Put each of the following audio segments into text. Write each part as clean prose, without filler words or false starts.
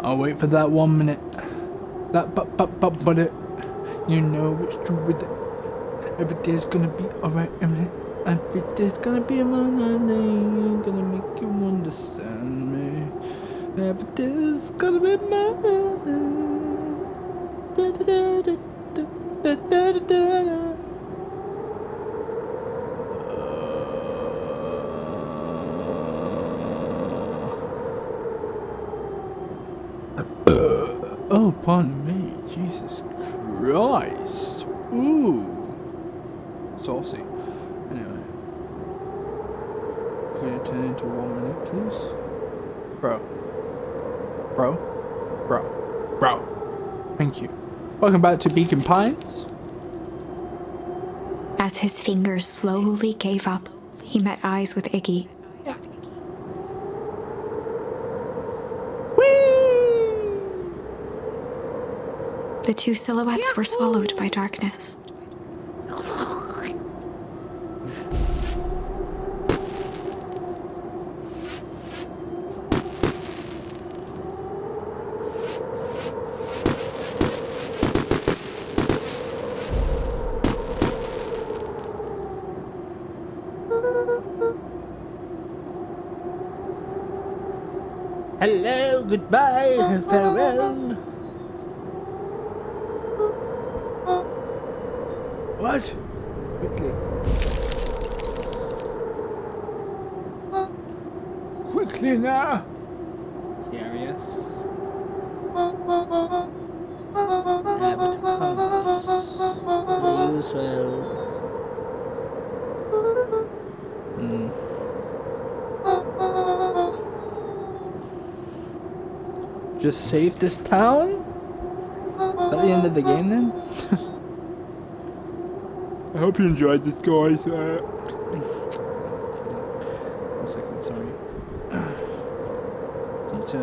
I'll wait for that 1 minute. But it, you know it's true with it. Every day's gonna be alright, every day's gonna be a Monday. I'm gonna make you understand me. Every day's gonna be mine. Da, da, da, da, da, da, da, da, da. Oh, pardon me. Jesus Christ. Ooh. Saucy. Anyway. Can you turn into 1 minute, please? Bro. Thank you. Welcome back to Beacon Pines. As his fingers slowly gave up, he met eyes with Iggy. The two silhouettes were swallowed by darkness. Hello, goodbye, farewell. What? Quickly now. Curious. Just save this town? At the end of the game then? I hope you enjoyed this, guys. 1 second, sorry. Need to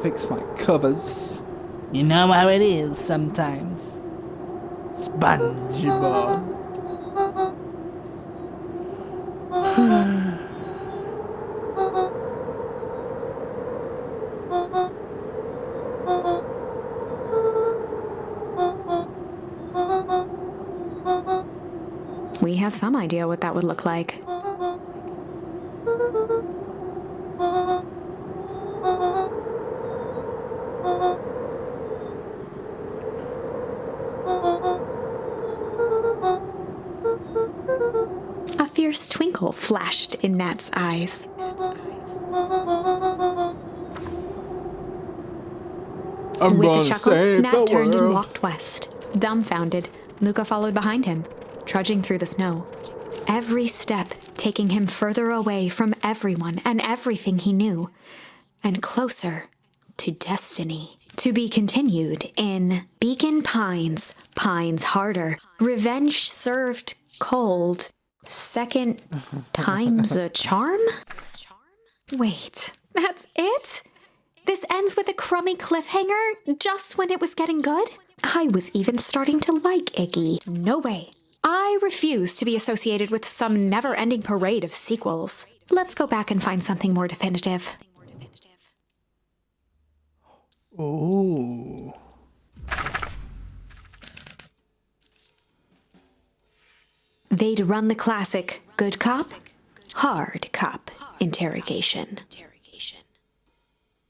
fix my covers. You know how it is sometimes. SpongeBob. We have some idea what that would look like. A fierce twinkle flashed in Nat's eyes. With a chuckle, Nat turned and walked west. Dumbfounded, Luca followed behind him, trudging through the snow. Every step taking him further away from everyone and everything he knew, and closer to destiny. To be continued in Beacon Pines, Pines Harder, Revenge Served Cold, Second Time's a Charm? Wait, that's it? This ends with a crummy cliffhanger just when it was getting good? I was even starting to like Iggy. No way. I refuse to be associated with some never-ending parade of sequels. Let's go back and find something more definitive. Oh. They'd run the classic good cop, hard cop interrogation.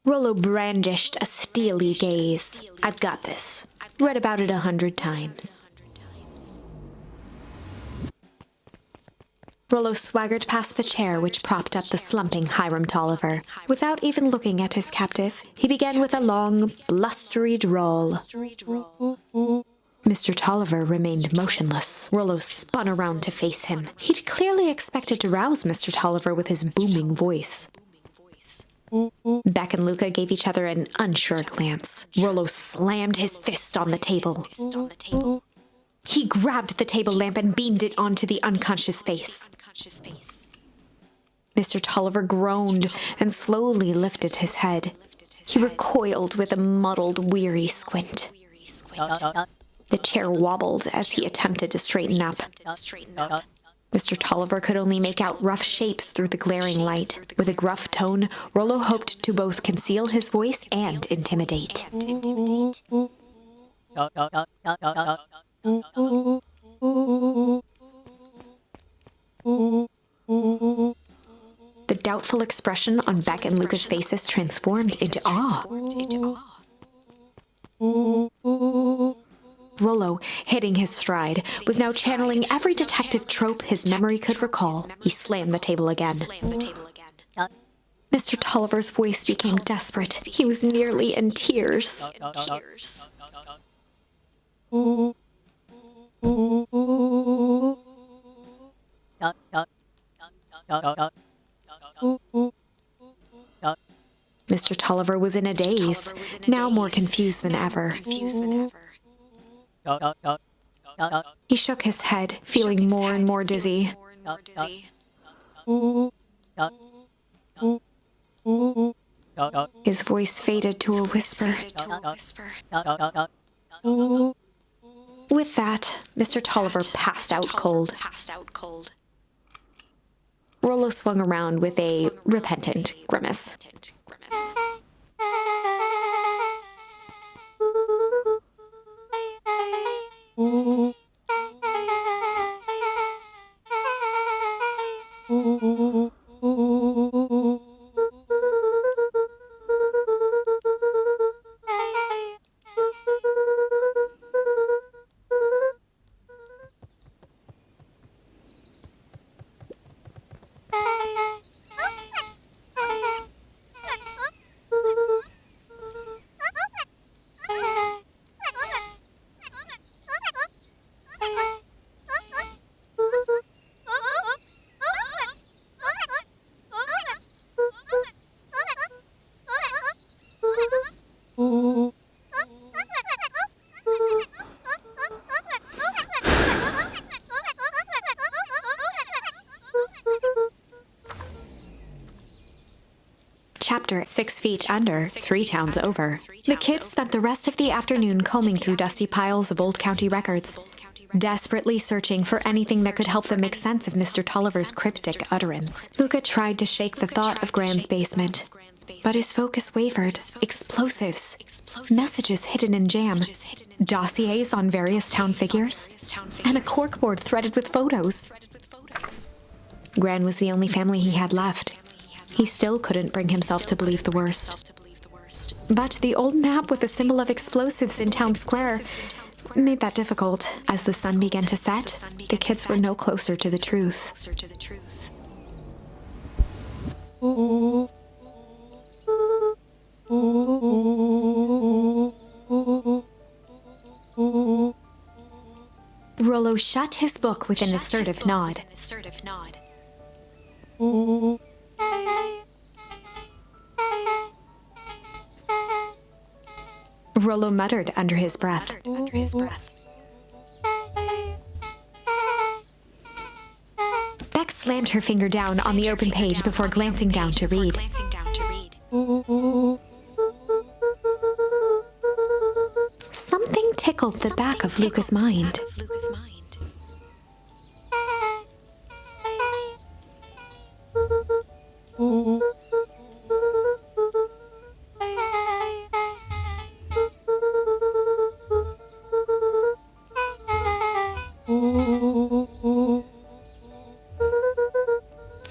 Rollo brandished a steely gaze. I've got this. Read about it 100 times. Rollo swaggered past the chair which propped up the slumping Hiram Tolliver. Without even looking at his captive, he began with a long, blustery drawl. Mr. Tolliver remained motionless. Rollo spun around to face him. He'd clearly expected to rouse Mr. Tolliver with his booming voice. Beck and Luca gave each other an unsure glance. Rollo slammed his fist on the table. He grabbed the table lamp and beamed it onto the unconscious face. Mr. Tolliver groaned and slowly lifted his head. He recoiled with a muddled, weary squint. The chair wobbled as he attempted to straighten up. Mr. Tolliver could only make out rough shapes through the glaring light. With a gruff tone, Rollo hoped to both conceal his voice and intimidate. The doubtful expression on Beck and Luca's faces transformed into awe. Rollo, hitting his stride, was now channeling every detective trope his memory could recall. He slammed the table again. Mr. Tolliver's voice became desperate. He was nearly in tears. Mr. Tolliver was in a daze, now more confused than ever. He shook his head, feeling more and more dizzy. His voice faded to a whisper. With that, Mr. Tolliver passed out cold. Rollo swung around with a repentant grimace. Chapter 6 Feet Under, 3 Towns Over. The kids spent the rest of the afternoon combing through dusty piles of old county records, desperately searching for anything that could help them make sense of Mr. Tolliver's cryptic utterance. Luca tried to shake the thought of Gran's basement, but his focus wavered. Explosives, messages hidden in jam, dossiers on various town figures, and a corkboard threaded with photos. Gran was the only family he had left. He still couldn't bring himself to believe the worst. But the old map with the symbol of explosives in town square made that difficult. As the sun began to set, the kids were no closer to the truth. Rollo shut his book with an assertive nod. Rollo muttered under his breath. Beck slammed her finger down on the open page before glancing down to read. Something tickled the back of Luca's mind.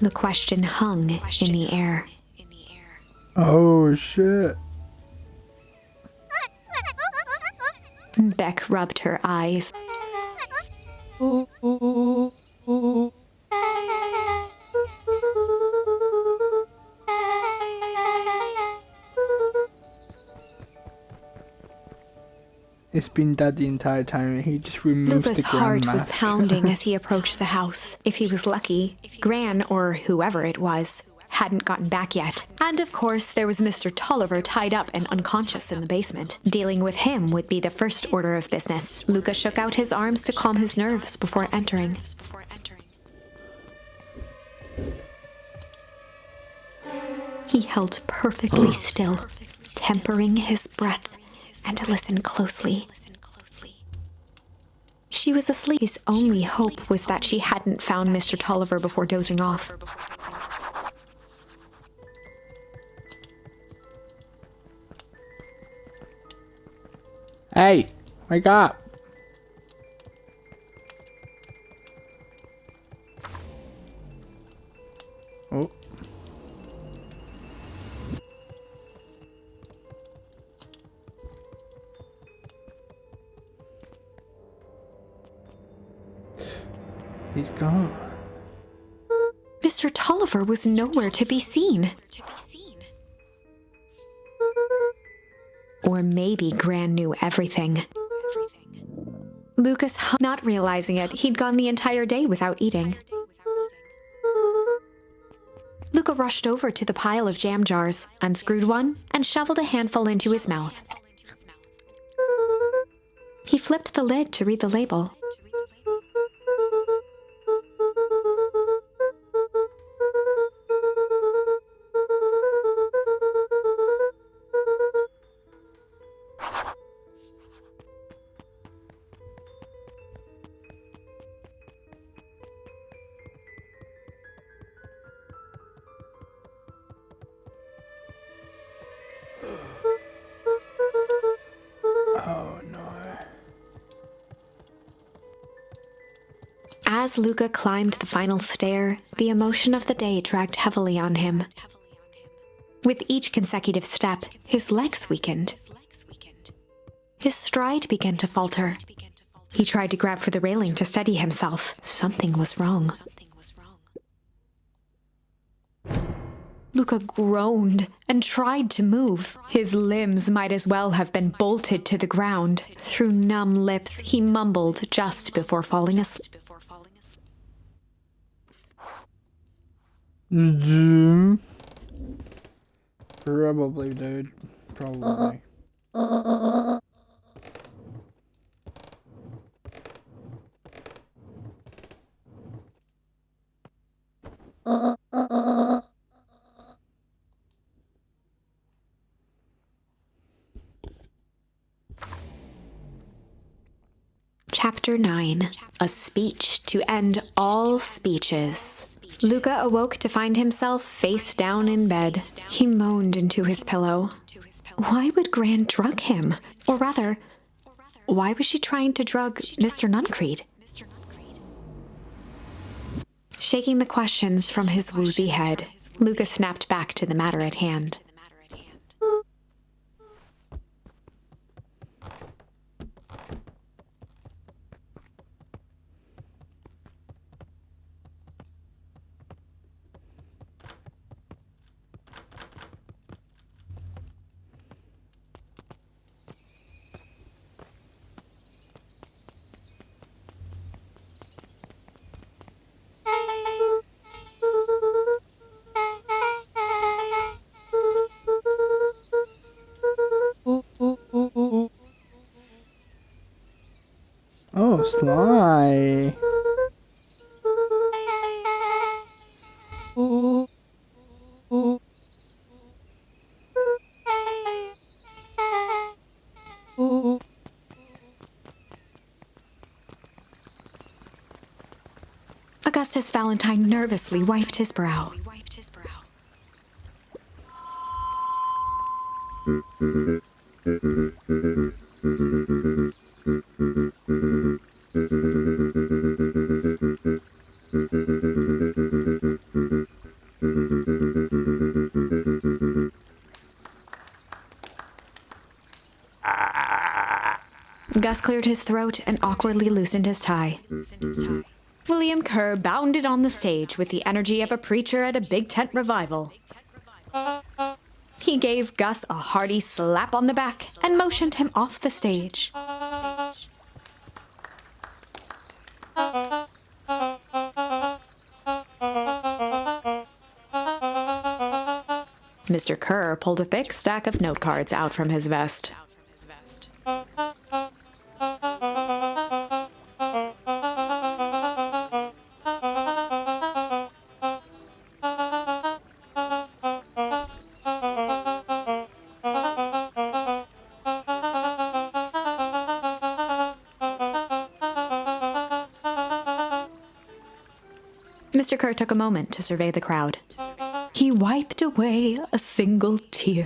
The question hung in the air. Oh, shit. Beck rubbed her eyes. It's been Dad the entire time, and he just removed Luca's the Gran heart was mask. pounding as he approached the house. If he was lucky, Gran, or whoever it was, hadn't gotten back yet. And of course, there was Mr. Tolliver tied up and unconscious in the basement. Dealing with him would be the first order of business. Luca shook out his arms to calm his nerves before entering. He held perfectly still, tempering his breath and to listen closely. She was asleep. His only hope was that she hadn't found Mr. Tolliver before dozing off. Hey, wake up. Oh. He's gone. Mr. Tolliver was nowhere to be seen. Or maybe Gran knew everything. Lucas, not realizing it, he'd gone the entire day without eating. Luca rushed over to the pile of jam jars, unscrewed one, and shoveled a handful into his mouth. He flipped the lid to read the label. Oh no. As Luca climbed the final stair, the emotion of the day dragged heavily on him. With each consecutive step, his legs weakened. His stride began to falter. He tried to grab for the railing to steady himself. Something was wrong. Luca groaned and tried to move. His limbs might as well have been bolted to the ground. Through numb lips, he mumbled just before falling asleep. Probably, dude. Probably. Chapter 9. A speech to end all speeches. Luca awoke to find himself face down in bed. He moaned into his pillow. Why would Gran drug him? Or rather, why was she trying to drug Mr. Nuncreed? Shaking the questions from his woozy head, Luca snapped back to the matter at hand. Oh, Sly. Augustus Valentine nervously wiped his brow. Gus cleared his throat and awkwardly loosened his tie. William Kerr bounded on the stage with the energy of a preacher at a big tent revival. He gave Gus a hearty slap on the back and motioned him off the stage. Mr. Kerr pulled a thick stack of note cards out from his vest. Mr. Kerr took a moment to survey the crowd. He wiped away a single tear.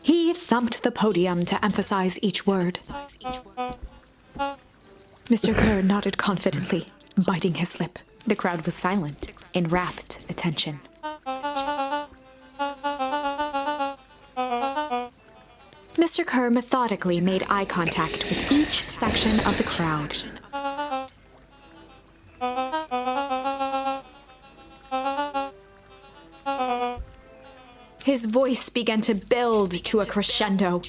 He thumped the podium to emphasize each word. Mr. Kerr nodded confidently, biting his lip. The crowd was silent, in rapt attention. Mr. Kerr methodically made eye contact with each section of the crowd. His voice began to build to a crescendo.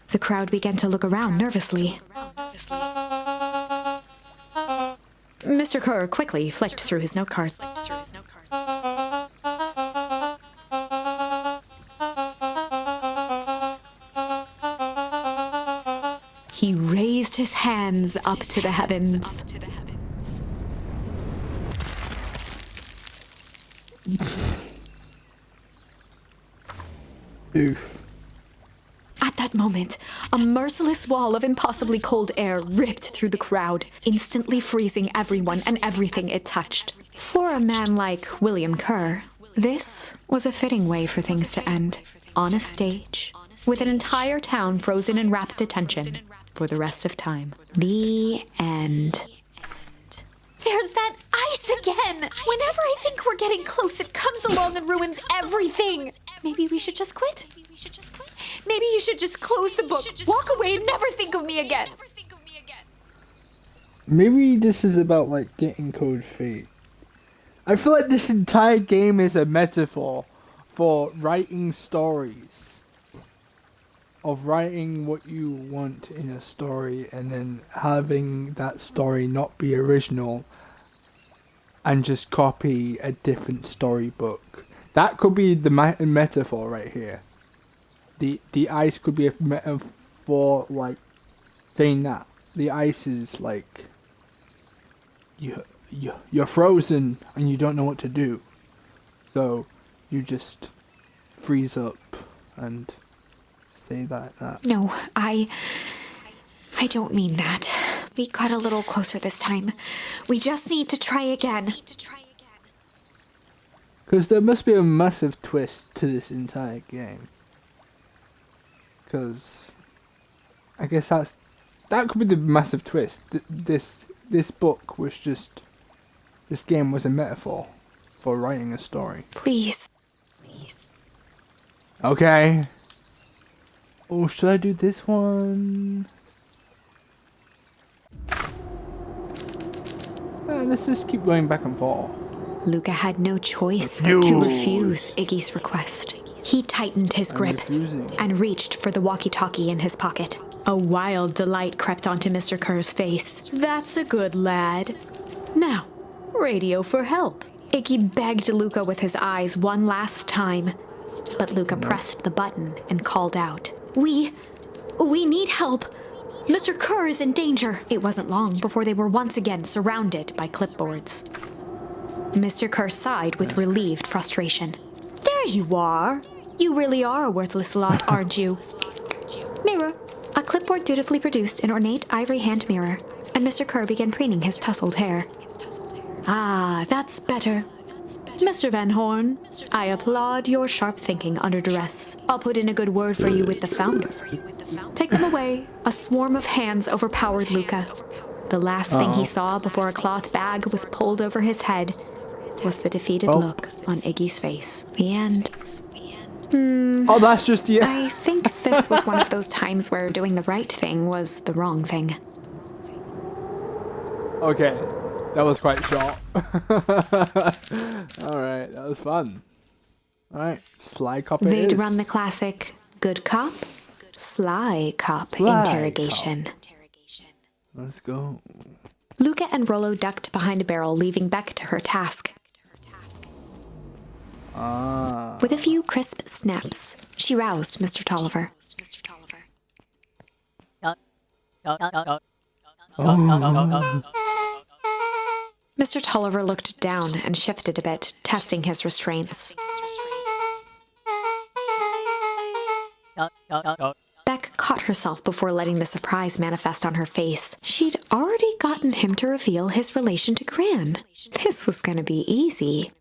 The crowd began to look around nervously. Mr. Kerr quickly flicked through his note card. He raised his hands up to the heavens. Oof. At that moment, a merciless wall of impossibly cold air ripped through the crowd, instantly freezing everyone and everything it touched. For a man like William Kerr, this was a fitting way for things to end. On a stage, with an entire town frozen in rapt attention for the rest of time. The end. There's that ice again! Whenever I think we're getting close, it comes along and ruins everything! Maybe we should just quit? Maybe you should just close the book, walk away, and never think of me again! Maybe this is about, like, getting Cold Fate. I feel like this entire game is a metaphor for writing stories. Of writing what you want in a story and then having that story not be original and just copy a different storybook. That could be the metaphor right here. The ice could be a metaphor, like, saying that. The ice is like, you're frozen and you don't know what to do. So you just freeze up and say that. No, I don't mean that. We got a little closer this time. We just need to try again. Because there must be a massive twist to this entire game. Because I guess that could be the massive twist. This book was just, this game was a metaphor for writing a story. Please. Okay. Oh, should I do this one? Let's just keep going back and forth. Luca had no choice but to refuse Iggy's request. He tightened his grip and reached for the walkie-talkie in his pocket. A wild delight crept onto Mr. Kerr's face. That's a good lad. Now, radio for help. Iggy begged Luca with his eyes one last time, but Luca pressed the button and called out. We need help. Mr. Kerr is in danger. It wasn't long before they were once again surrounded by clipboards. Mr. Kerr sighed with relieved frustration. There you are. You really are a worthless lot, aren't you? Mirror. A clipboard dutifully produced an ornate ivory hand mirror, and Mr. Kerr began preening his tousled hair. Ah, that's better. Mr. Van Horn, I applaud your sharp thinking under duress. I'll put in a good word for you with the founder. Take them away. A swarm of hands overpowered Luca. The last thing he saw before a cloth bag was pulled over his head was the defeated look on Iggy's face. The end. Oh, that's just the I think this was one of those times where doing the right thing was the wrong thing. Okay, that was quite short. Alright, that was fun. Alright, Sly Cop it They'd is. run the classic good cop, sly cop Sly interrogation. Let's go. Luca and Rollo ducked behind a barrel, leaving Beck to her task. Ah. With a few crisp snaps, she roused Mr. Tolliver. Mr. Tolliver looked down and shifted a bit, testing his restraints. Beck caught herself before letting the surprise manifest on her face. She'd already gotten him to reveal his relation to Gran. This was gonna be easy.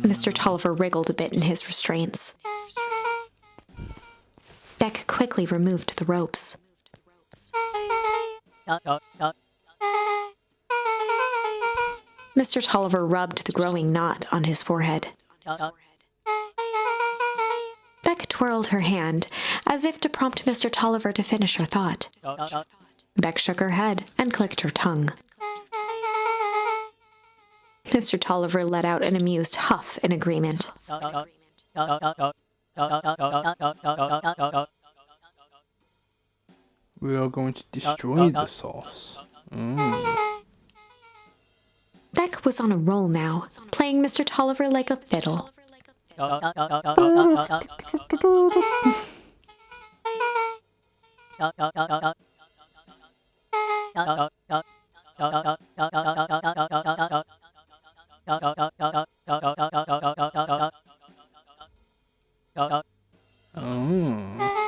Mr. Tolliver wriggled a bit in his restraints. Beck quickly removed the ropes. Mr. Tolliver rubbed the growing knot on his forehead. Beck twirled her hand, as if to prompt Mr. Tolliver to finish her thought. Beck shook her head and clicked her tongue. Mr. Tolliver let out an amused huff in agreement. We are going to destroy the sauce. Beck was on a roll now, playing Mr. Tolliver like a fiddle.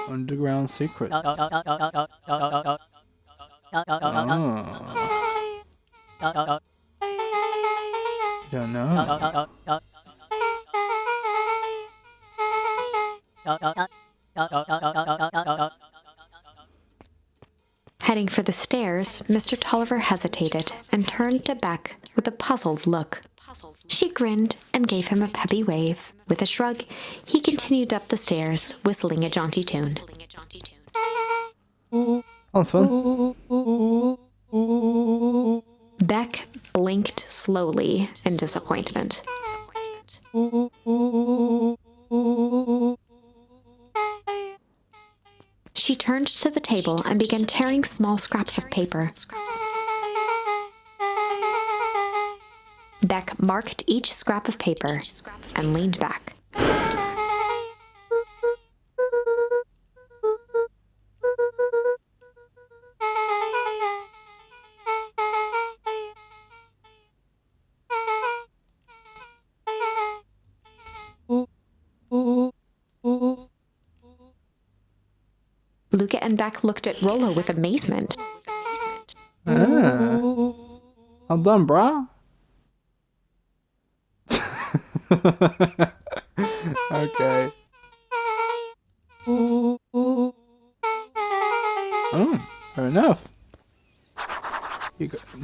Underground secrets. Don't know. Heading for the stairs, Mr. Tolliver hesitated and turned to Beck with a puzzled look. She grinned and gave him a peppy wave. With a shrug, he continued up the stairs, whistling a jaunty tune. That's fun. Beck blinked slowly in disappointment. She turned to the table and began tearing small scraps of paper. Beck marked each scrap of paper and leaned back. Luca and Beck looked at Rollo with amazement. I'm done, brah. Okay. Fair enough.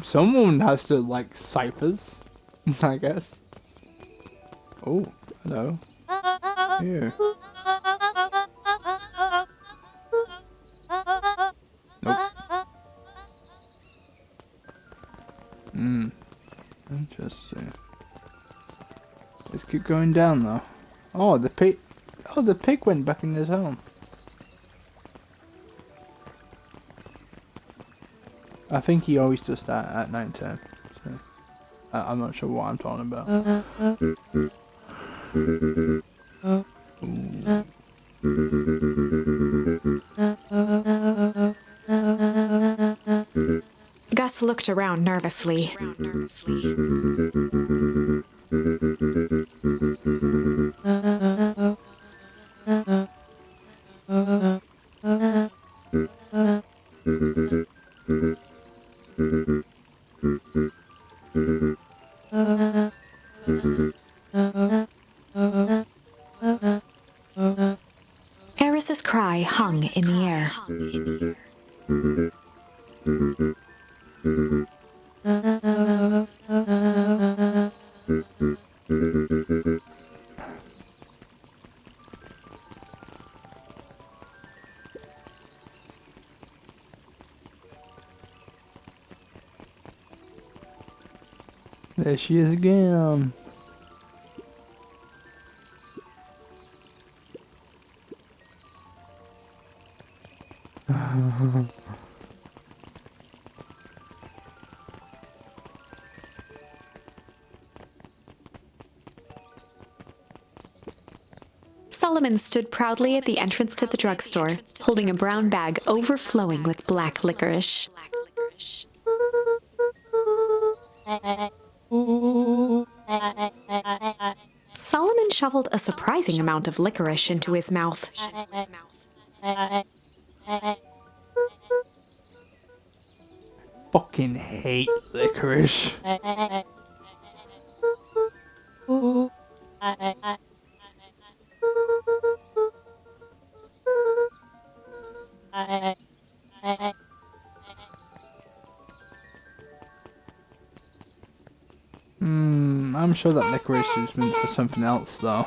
Someone has to like ciphers, I guess. Oh, hello. Here. Nope. Interesting. Let's keep going down though. Oh, the pig. Oh, the pig went back in his home. I think he always does that at night time. So, I'm not sure what I'm talking about. Gus looked around nervously. Eris's cry hung in the air. There she is again. Solomon stood proudly at the entrance to the drugstore, holding a brown bag overflowing with black licorice. Solomon shoveled a surprising amount of licorice into his mouth. Fucking hate licorice. I'm sure that licorice is meant for something else, though.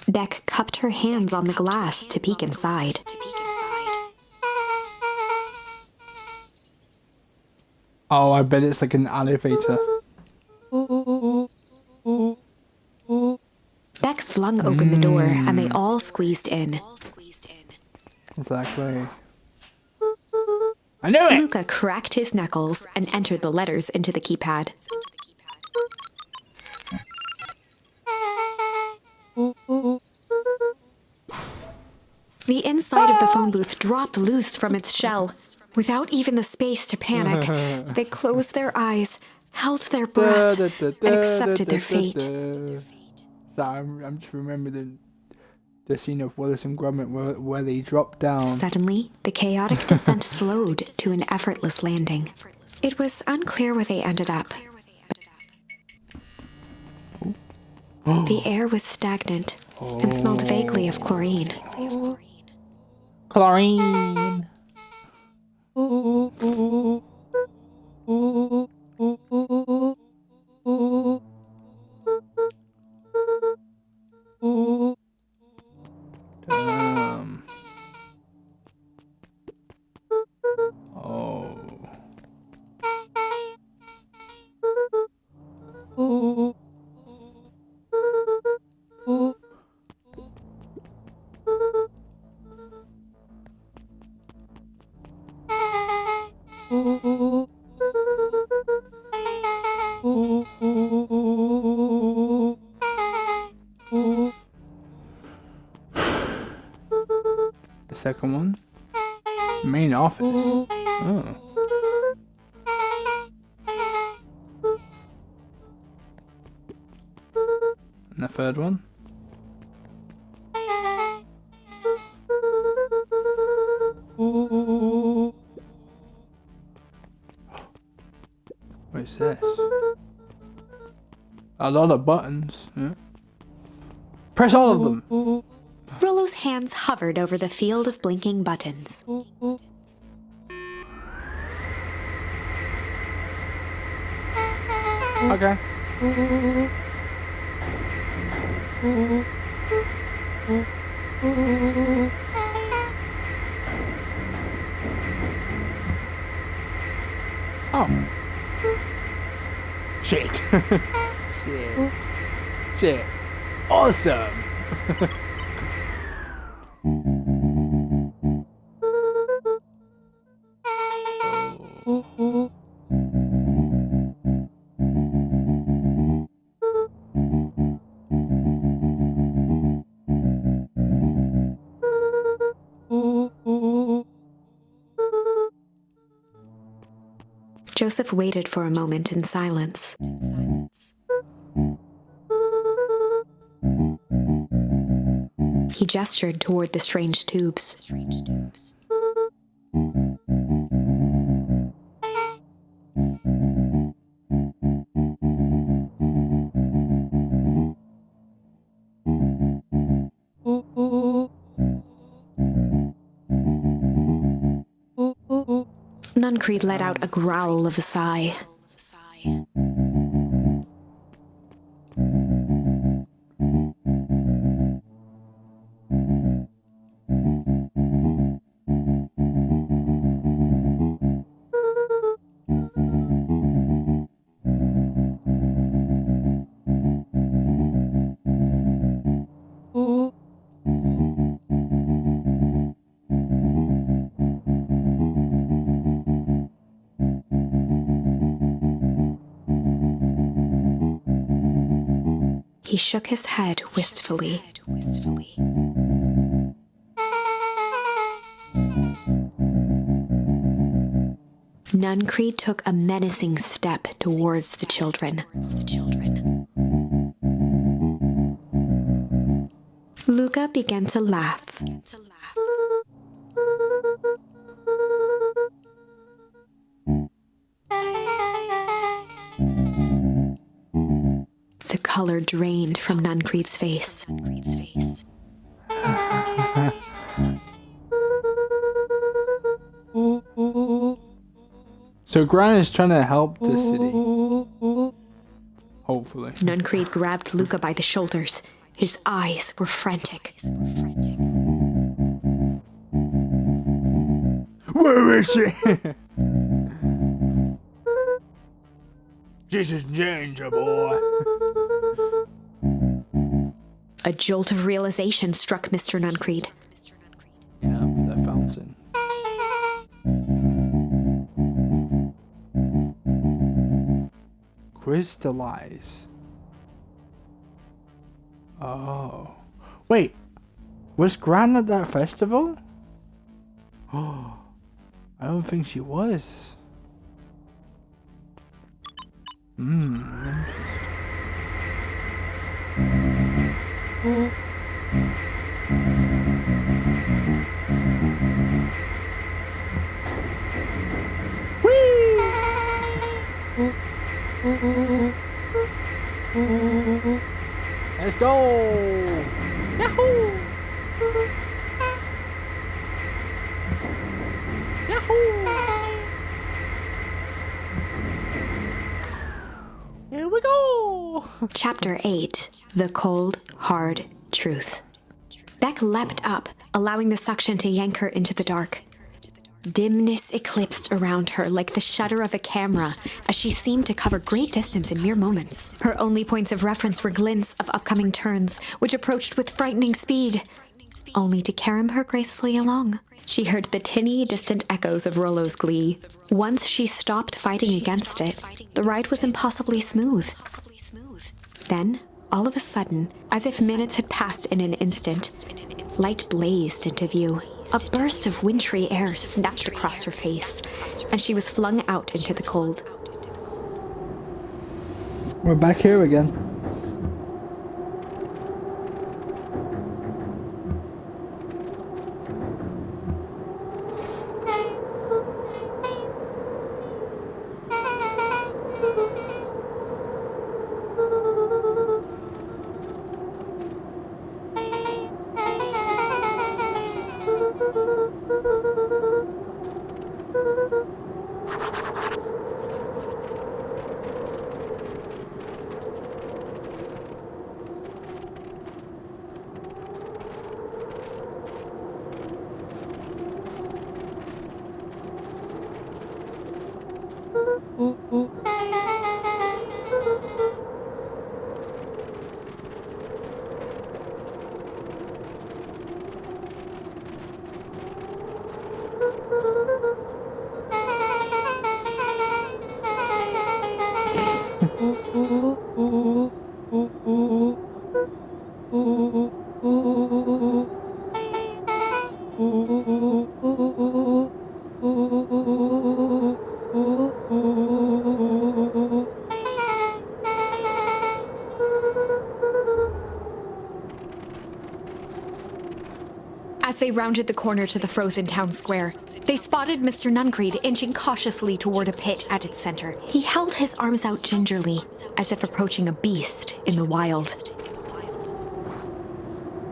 Beck cupped her hands on the glass to peek inside. Oh, I bet it's like an elevator. Beck flung open the door, and they all squeezed in. Exactly. I knew it! Luca cracked his knuckles and entered the letters into the keypad. The inside of the phone booth dropped loose from its shell. Without even the space to panic, they closed their eyys, held their breath, and accepted their fate. So I'm just remembering the scene of Wallace and Gromit where they dropped down. Suddenly, the chaotic descent slowed to an effortless landing. It was unclear where they ended up. The air was stagnant and smelled vaguely of chlorine. Chlorine! Damn. Oh. The second one? Main office. Oh. And the third one? What is this? A lot of buttons. Yeah. Press all of them. Rollo's hands hovered over the field of blinking buttons. Okay. Oh. Shit. Shit. Shit. Awesome. Joseph waited for a moment in silence. He gestured toward the strange tubes. Nuncreed let out a growl of a sigh. He shook his head wistfully. Nuncreed took a menacing step towards the children. Luca began to laugh. The color drained from Nuncreed's face. So Gran is trying to help the city. Hopefully. Nuncreed grabbed Luca by the shoulders. His eyes were frantic. Where is she? This is danger, boy. A jolt of realization struck Mr. Nuncreed. Yeah, the fountain. Crystallize. Oh. Wait. Was Gran at that festival? Oh. I don't think she was. Interesting. Let's go! Yahoo! Yahoo! Here we go! Chapter 8. The Cold, Hard Truth. Beck leapt up, allowing the suction to yank her into the dark. Dimness eclipsed around her like the shutter of a camera as she seemed to cover great distance in mere moments. Her only points of reference were glints of upcoming turns, which approached with frightening speed, only to carom her gracefully along. She heard the tinny, distant echoes of Rollo's glee. Once she stopped fighting against it, the ride was impossibly smooth. Then, all of a sudden, as if minutes had passed in an instant, light blazed into view. A burst of wintry air snapped across her face, and she was flung out into the cold. We're back here again. As they rounded the corner to the frozen town square, they spotted Mr. Nuncreed inching cautiously toward a pit at its center. He held his arms out gingerly, as if approaching a beast in the wild.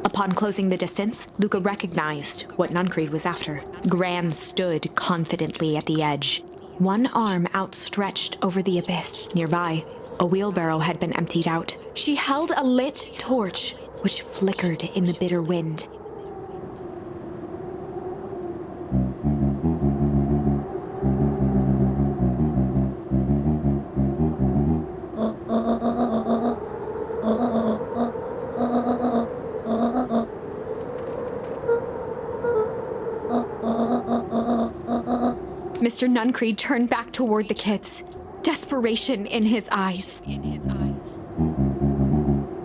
Upon closing the distance, Luca recognized what Nuncreed was after. Gran stood confidently at the edge, one arm outstretched over the abyss. Nearby, a wheelbarrow had been emptied out. She held a lit torch, which flickered in the bitter wind. Mr. Nuncreed turned back toward the kids, desperation in his eyes.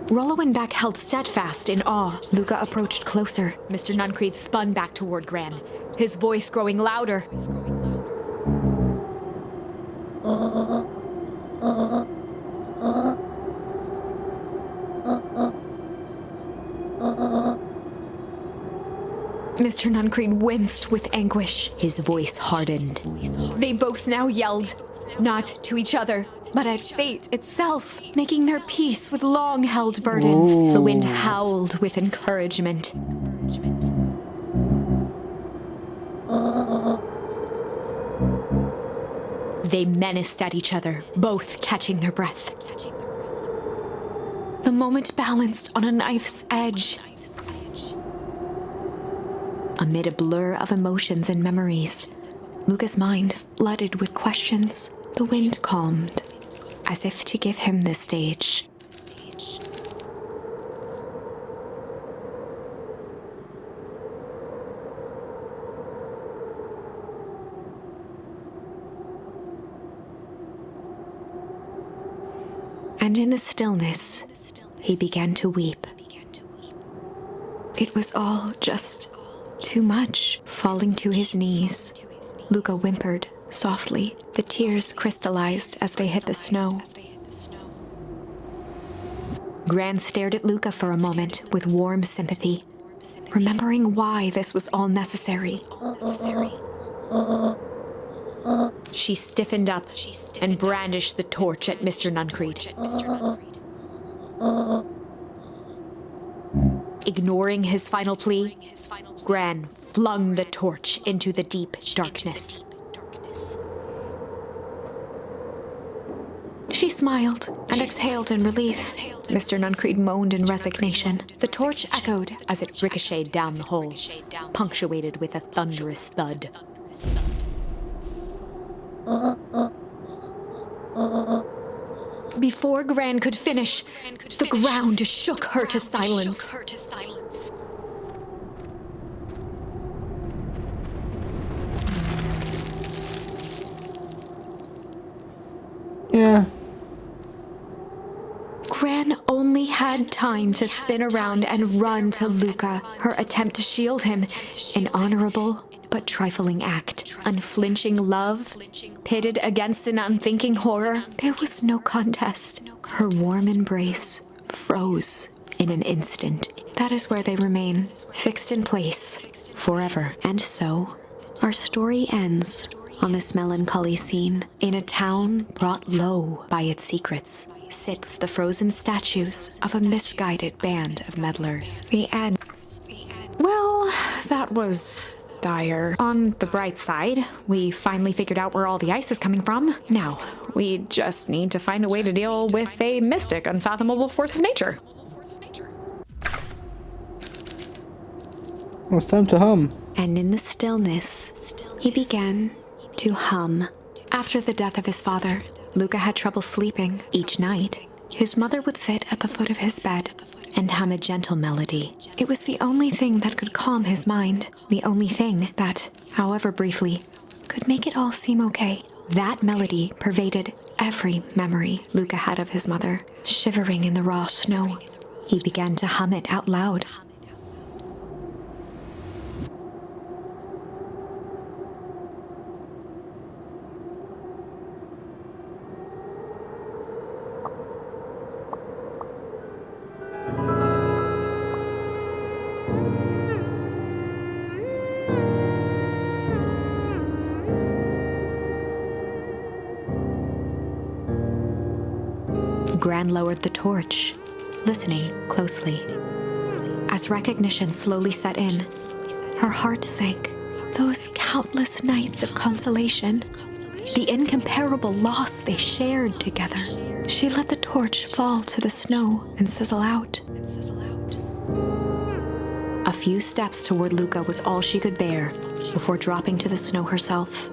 Rollo and Beck held steadfast in awe. Luca approached closer. Mr. Nuncreed spun back toward Gran, his voice growing louder. Mr. Nuncreed winced with anguish. His voice hardened. They both now yelled, not to each other, but at fate itself, making their peace with long-held burdens. Ooh. The wind howled with encouragement. They menaced at each other, both catching their breath. The moment balanced on a knife's edge. Amid a blur of emotions and memories, Luca's mind flooded with questions. The wind calmed, as if to give him the stage. And in the stillness, he began to weep. It was all just too much. Falling to his knees, Luca whimpered softly. The tears crystallized as they hit the snow. Gran stared at Luca for a moment with warm sympathy, remembering why this was all necessary. She stiffened up and brandished the torch at Mr. Nuncreed. Ignoring his final plea, Gran flung the torch into the deep darkness. She smiled and exhaled in relief. Mr. Nuncreed moaned in resignation. The torch echoed as it ricocheted down the hole, punctuated with a thunderous thud. Before Gran could finish, the ground shook her to silence. Yeah. Gran only had time to spin around and run to Luca, her attempt to shield him, an honorable but trifling act. Unflinching love, pitted against an unthinking horror, there was no contest. Her warm embrace froze in an instant. That is where they remain, fixed in place, forever. And so, our story ends on this melancholy scene. In a town brought low by its secrets, sits the frozen statues of a misguided band of meddlers. The end. Well, that was dire. On the bright side, we finally figured out where all the ice is coming from. Now, we just need to find a way to deal with a mystic, unfathomable force of nature. Well, it's time to hum. And in the stillness, he began to hum. After the death of his father, Luca had trouble sleeping. Each night, his mother would sit at the foot of his bed and hum a gentle melody. It was the only thing that could calm his mind, the only thing that, however briefly, could make it all seem okay. That melody pervaded every memory Luca had of his mother. Shivering in the raw snow, he began to hum it out loud. Gran lowered the torch, listening closely. As recognition slowly set in, her heart sank. Those countless nights of consolation, the incomparable loss they shared together. She let the torch fall to the snow and sizzle out. A few steps toward Luca was all she could bear before dropping to the snow herself.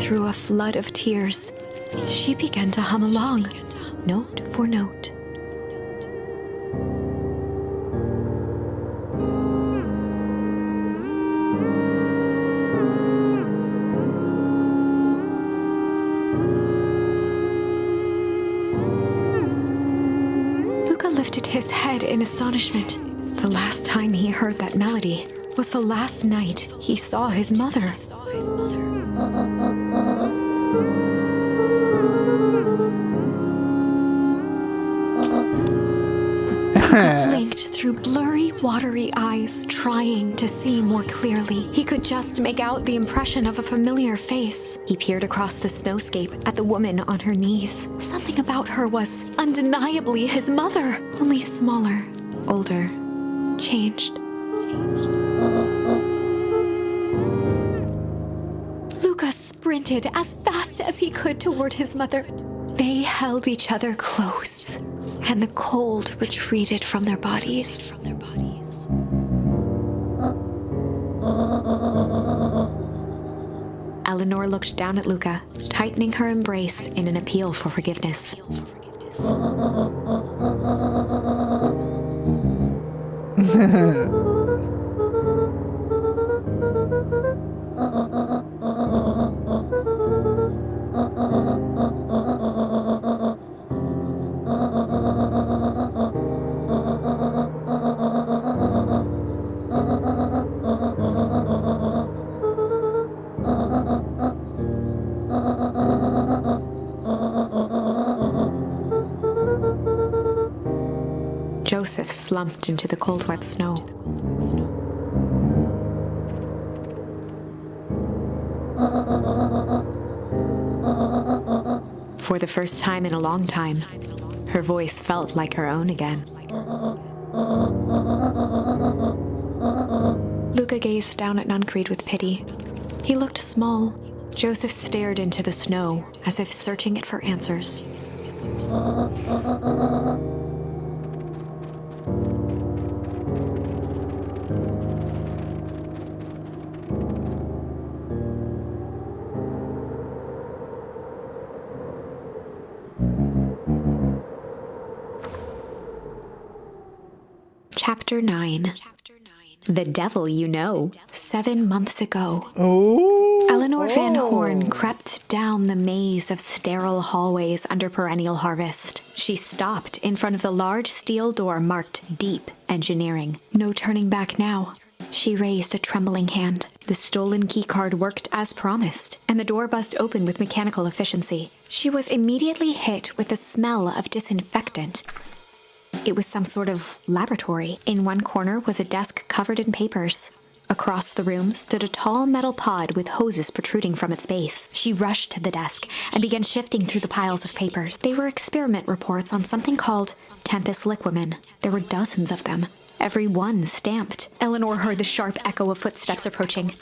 Through a flood of tears, she began to hum along, note for note. lifted his head in astonishment. The last time he heard that melody was the last night he saw his mother. Luca blinked through blurry, watery eyes, trying to see more clearly. He could just make out the impression of a familiar face. He peered across the snowscape at the woman on her knees. Something about her was undeniably his mother, only smaller, older, changed. Luca sprinted as fast as he could toward his mother. They held each other close, and the cold retreated from their bodies. Eleanor looked down at Luca, tightening her embrace in an appeal for forgiveness. Joseph slumped into the cold, wet snow. For the first time in a long time, her voice felt like her own again. Luca gazed down at Nuncreed with pity. He looked small. Joseph stared into the snow as if searching it for answers. Chapter 9. The Devil You Know. 7 months ago. Eleanor Van Horn crept down the maze of sterile hallways under perennial harvest. She stopped in front of the large steel door marked Deep Engineering. No turning back now. She raised a trembling hand. The stolen keycard worked as promised, and the door buzzed open with mechanical efficiency. She was immediately hit with the smell of disinfectant. It was some sort of laboratory. In one corner was a desk covered in papers. Across the room stood a tall metal pod with hoses protruding from its base. She rushed to the desk and began shifting through the piles of papers. They were experiment reports on something called Tempus liquamen. There were dozens of them, every one stamped. Eleanor heard the sharp echo of footsteps approaching.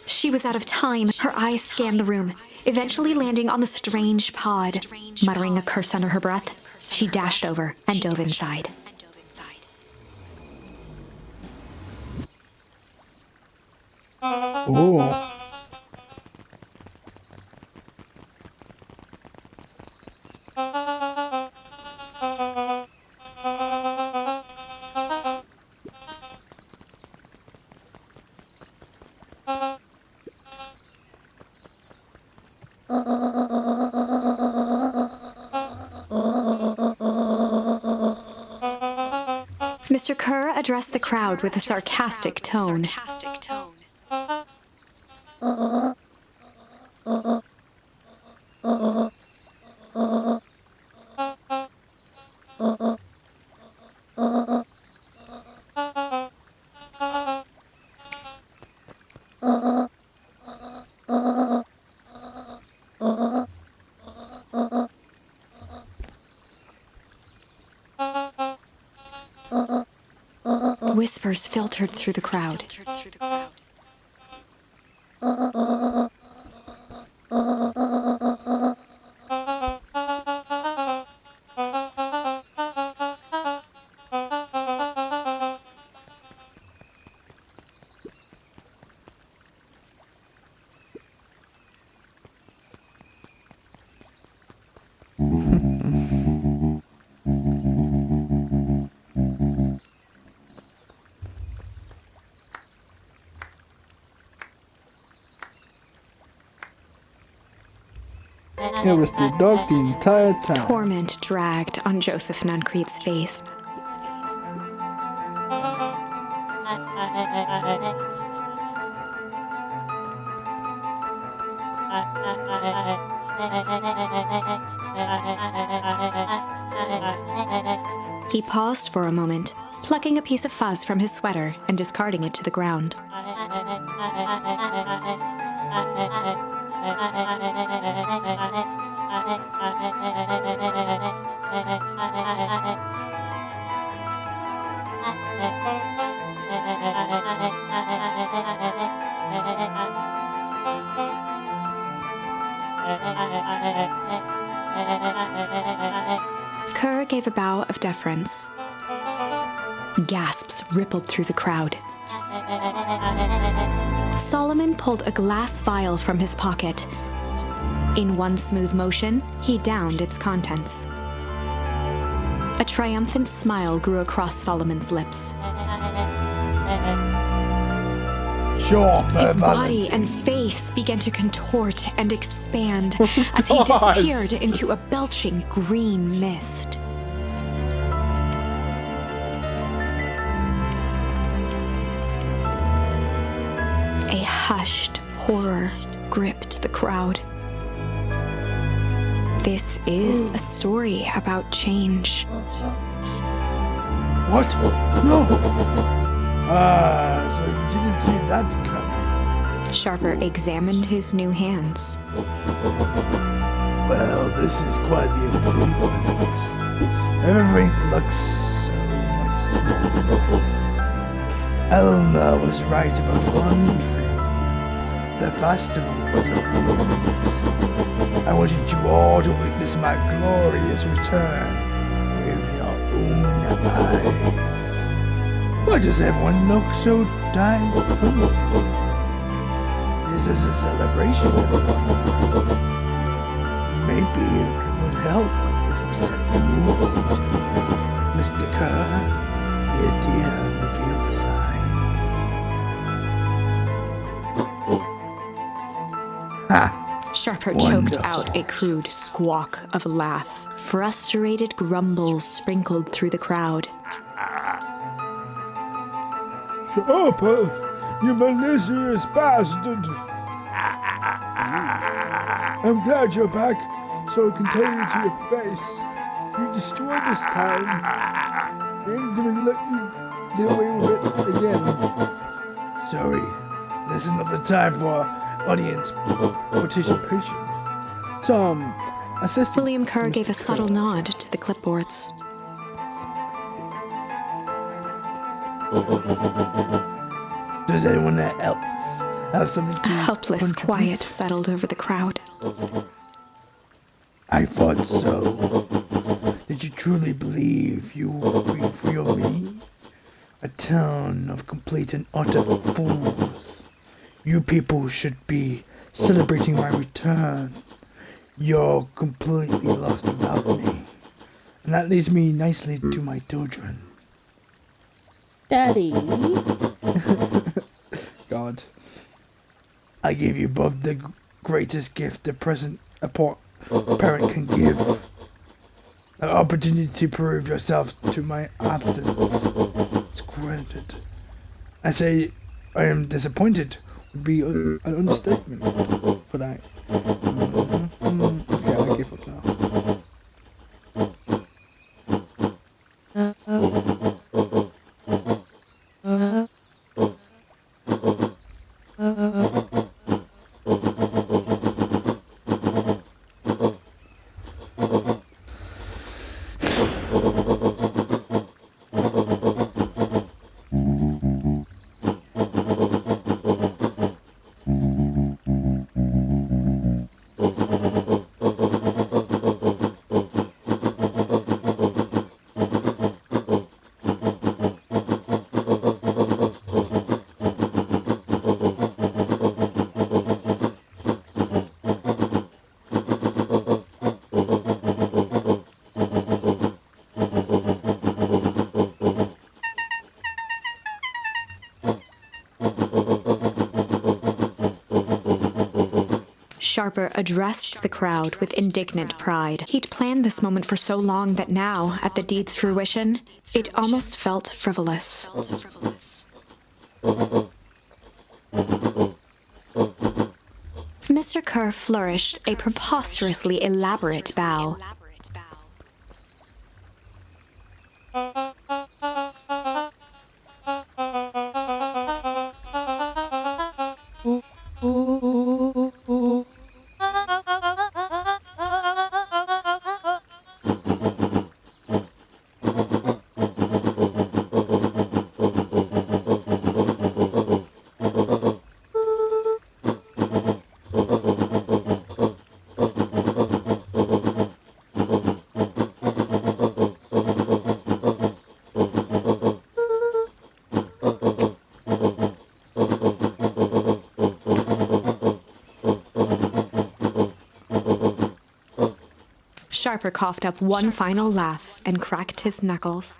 She was out of time. Her eyes scanned the room, eventually landing on the strange pod. Muttering a curse under her breath, she dashed over and dove inside. Oh. Mr. Kerr addressed the crowd with a sarcastic tone. Whispers filtered through the crowd. It was the dog the entire time. Torment dragged on Joseph Nuncreed's face. He paused for a moment, plucking a piece of fuzz from his sweater and discarding it to the ground. Kerr gave a bow of deference. Gasps rippled through the crowd. Solomon pulled a glass vial from his pocket. In one smooth motion, he downed its contents. A triumphant smile grew across Solomon's lips. His body and face began to contort and expand as he disappeared into a belching green mist. A hushed horror gripped the crowd. This is a story about change. What? No! So you didn't see that coming. Sharper examined his new hands. Well, this is quite the improvement. Everything looks so much smaller. Elna was right about one thing. The festival was a ruse. I wanted you all to witness my glorious return with your own eyes. Why does everyone look so diabolical? This is a celebration, everyone. Maybe it would help if we set the mood. Mr. Kerr, be a dear and reveal the sign. Ha! Sharper Wonderful. choked out a crude squawk of laugh. Frustrated grumbles sprinkled through the crowd. Sharper, you malicious bastard! I'm glad you're back, so I can tell you to your face. You destroyed this town. I ain't gonna let you get away with it again. Sorry, this is not the time for audience participation. Some assistant. William Kerr gave a subtle nod to the clipboards. Does anyone else have something to A helpless contribute? quiet settled over the crowd. I thought so. Did you truly believe you would be free of me? A town of complete and utter fools. You people should be celebrating my return. You're completely lost without me. And that leads me nicely to my children. Daddy? God. I gave you both the greatest gift a parent can give. An opportunity to prove yourselves to my absence. It's granted. I say I am disappointed would be an understatement. But I... Okay, I give up now. Sharper addressed the crowd with indignant pride. He'd planned this moment for so long that now, at the deed's fruition, it almost felt frivolous. Mr. Kerr flourished a preposterously elaborate bow. Sharper coughed up one final laugh and cracked his knuckles.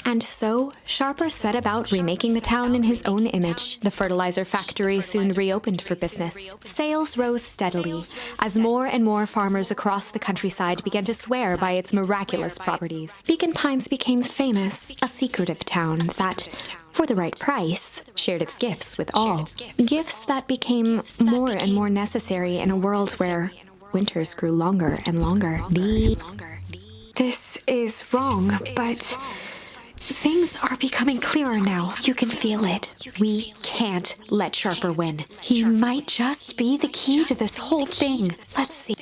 And so, Sharper set about remaking the town in his own image. The fertilizer factory soon reopened for business. Sales rose steadily as more and more farmers across the countryside began to swear by its miraculous properties. Beacon Pines became famous, a secretive town that, for the right price, shared its gifts with all. Gifts that became more and more necessary in a world where winters grew longer and longer. This is wrong, but things are becoming clearer now. You can feel it. We can't let Sharper win. He might just be the key to this whole thing. Let's see.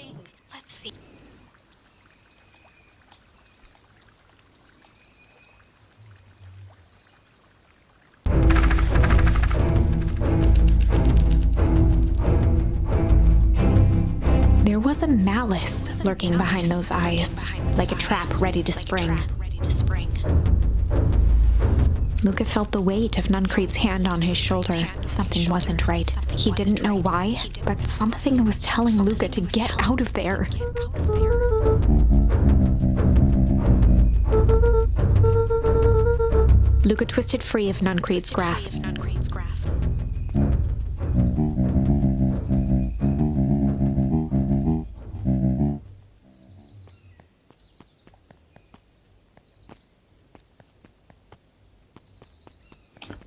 There was a malice lurking behind those eyes, like a trap ready to spring. Luca felt the weight of Nuncreed's hand on his shoulder. Something wasn't right. He didn't know why, but something was telling Luca to get out of there. Luca twisted free of Nuncreed's grasp.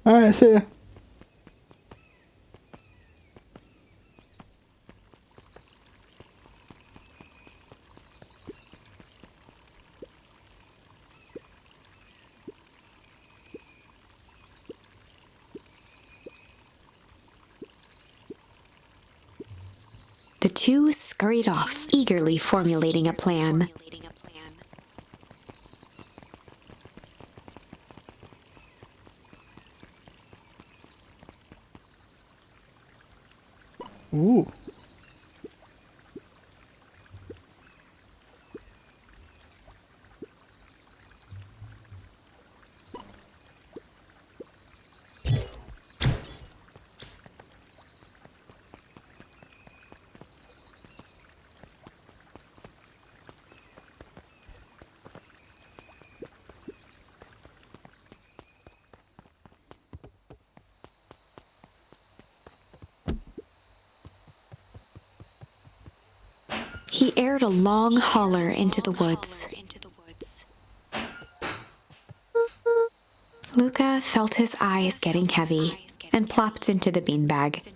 Alright, see ya. The two scurried off, eagerly formulating a plan. Ooh. He aired a long holler into the woods. Luca felt his eyes getting heavy and plopped into the beanbag.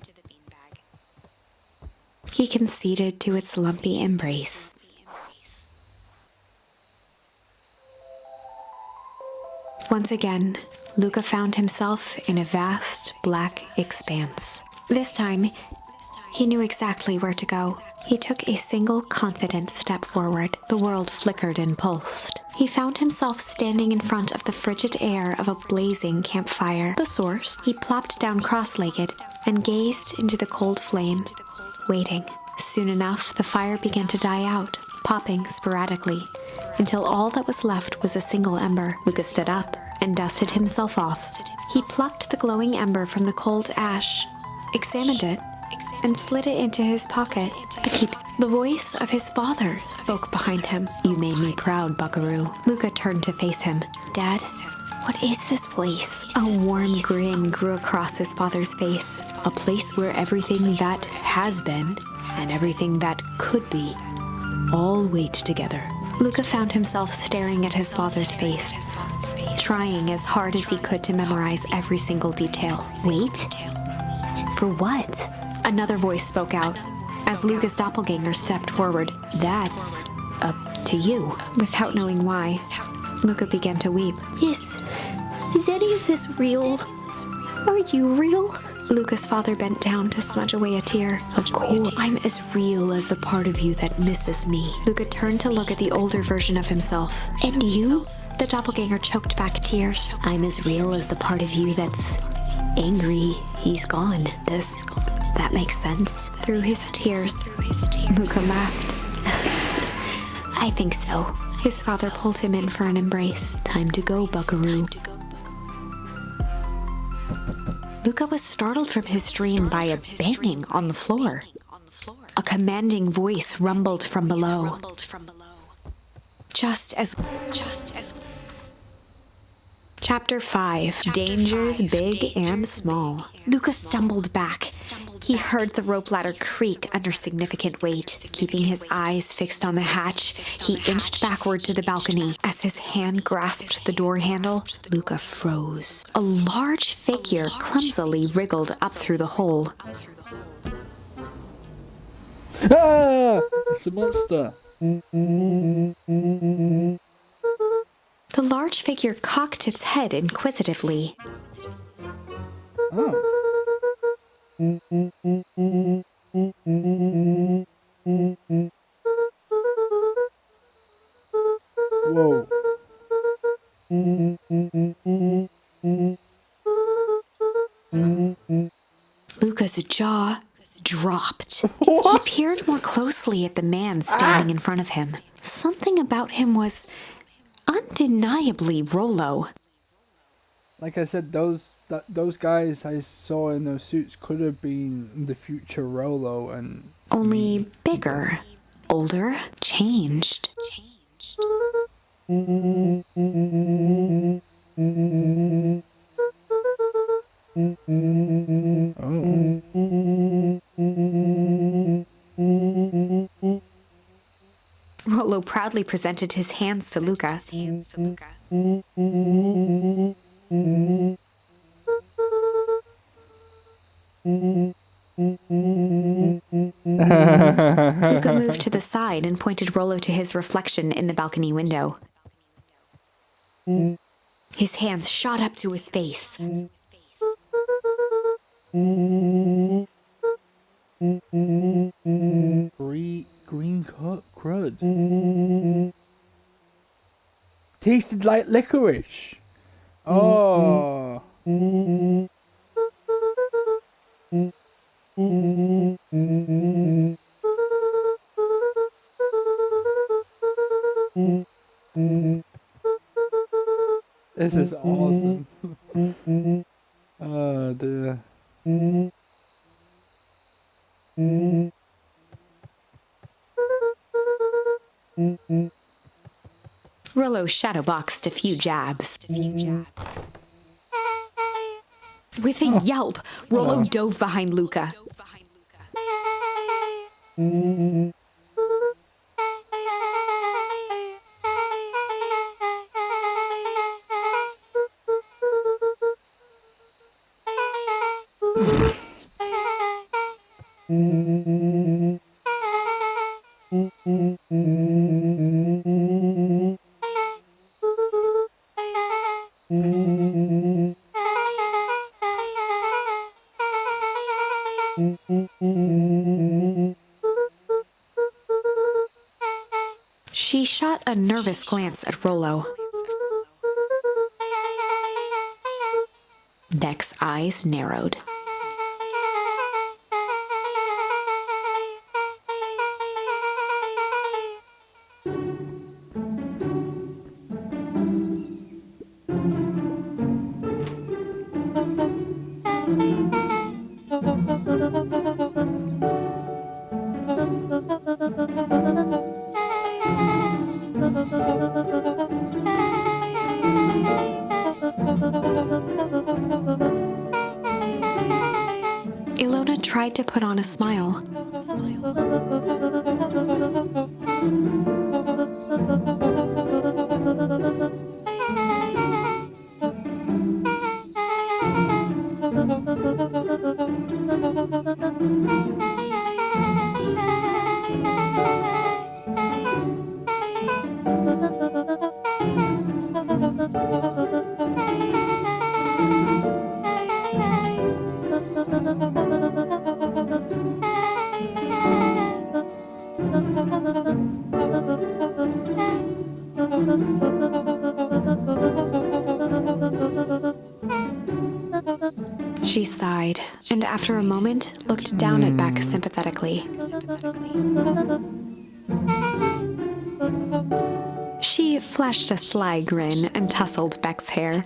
He conceded to its lumpy embrace. Once again, Luca found himself in a vast black expanse. This time, he knew exactly where to go. He took a single confident step forward. The world flickered and pulsed. He found himself standing in front of the frigid air of a blazing campfire. The source. He plopped down cross-legged and gazed into the cold flame, waiting. Soon enough, the fire began to die out, popping sporadically, until all that was left was a single ember. Luca stood up and dusted himself off. He plucked the glowing ember from the cold ash, examined it, and slid it into his pocket. The voice of his father spoke behind him. "You made me proud, Buckaroo." Luca turned to face him. "Dad, what is this place?" A warm grin grew across his father's face. "A place where everything that has been and everything that could be all wait together." Luca found himself staring at his father's face, trying as hard as he could to memorize every single detail. Wait? For what? Another voice spoke out as Luca's doppelganger stepped forward. That's up to you. Without knowing why, Luca began to weep. Is any of this real? Are you real? Luca's father bent down to smudge away a tear. Of course, I'm as real as the part of you that misses me. Luca turned to look at the older version of himself. And you? The doppelganger choked back tears. I'm as real as the part of you that's angry he's gone. That makes sense. Through his tears, Luca laughed. I think so. His father pulled him in for an embrace. Time to go, buckaroo. Luca was startled from his dream by a banging on the floor. A commanding voice rumbled from below. Just as Chapter 5. Dangers Big and Small. Luca stumbled back. He heard the rope ladder creak under significant weight. Keeping his eyes fixed on the hatch, he inched backward to the balcony. As his hand grasped the door handle, Luca froze. A large figure clumsily wriggled up through the hole. Ah! It's a monster. The large figure cocked its head inquisitively. Oh. Whoa. Luca's jaw dropped. He peered more closely at the man standing in front of him. Something about him was undeniably Rollo. Like I said, those guys I saw in those suits could have been the future Rollo, and Only bigger, older, changed. Rollo proudly presented his hands to Luca. Luca moved to the side and pointed Rollo to his reflection in the balcony window. His hands shot up to his face. Green crud. Tasted like licorice. Oh. This is awesome. Oh dear. Rollo shadowboxed a few jabs. With a yelp, Rollo dove behind Luca. She shot a nervous glance at Rollo. Beck's eyes narrowed. Ilona tried to put on a smile. She sighed, and after a moment, looked down at Beck sympathetically. She flashed a sly grin and tousled Beck's hair.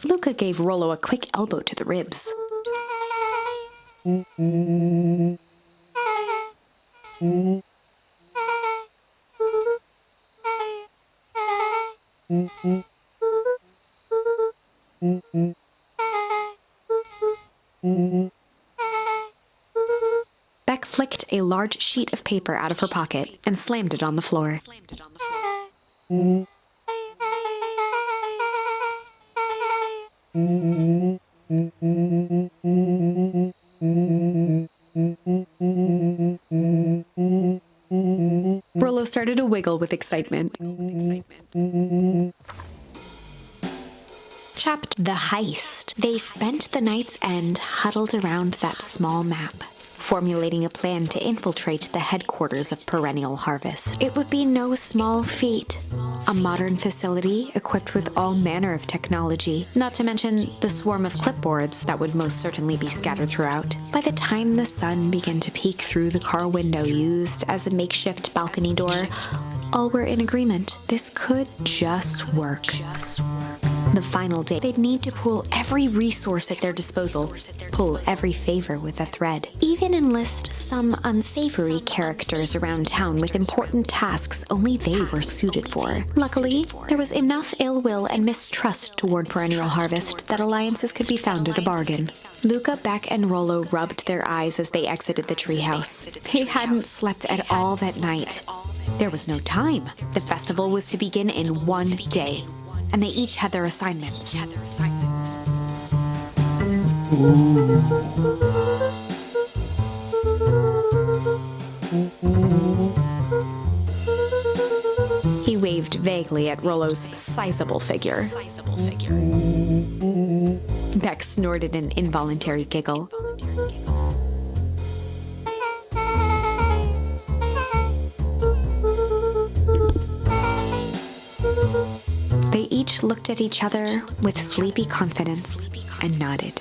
Luca gave Rollo a quick elbow to the ribs. Beck flicked a large sheet of paper out of her pocket and slammed it on the floor. Rollo started to wiggle with excitement. Chapter The Heist. They spent the night's end huddled around that small map, formulating a plan to infiltrate the headquarters of Perennial Harvest. It would be no small feat. A modern facility equipped with all manner of technology, not to mention the swarm of clipboards that would most certainly be scattered throughout. By the time the sun began to peek through the car window used as a makeshift balcony door, all were in agreement. This could just work. The final day, they'd need to pool every resource at their disposal, pull every favor with a thread, even enlist some unsavory characters around town with important tasks only they were suited for. Luckily, there was enough ill will and mistrust toward Perennial Harvest that alliances could be found at a bargain. Luca, Beck, and Rollo rubbed their eyes as they exited the treehouse. They hadn't slept at all that night. There was no time. The festival was to begin in one day, and they each had their assignments. He waved vaguely at Rollo's sizable figure. Beck snorted an involuntary giggle. They each looked at each other with sleepy confidence and nodded.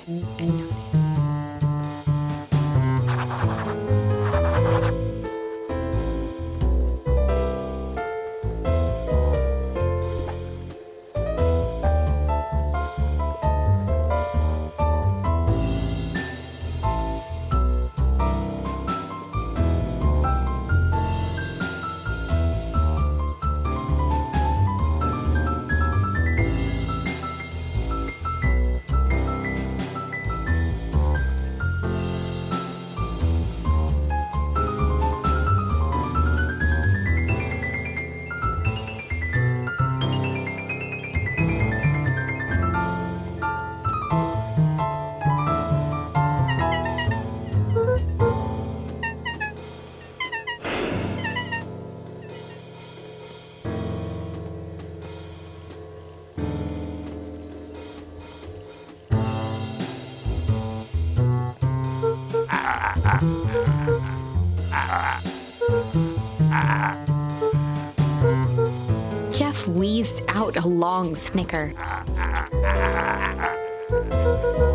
out a long snicker.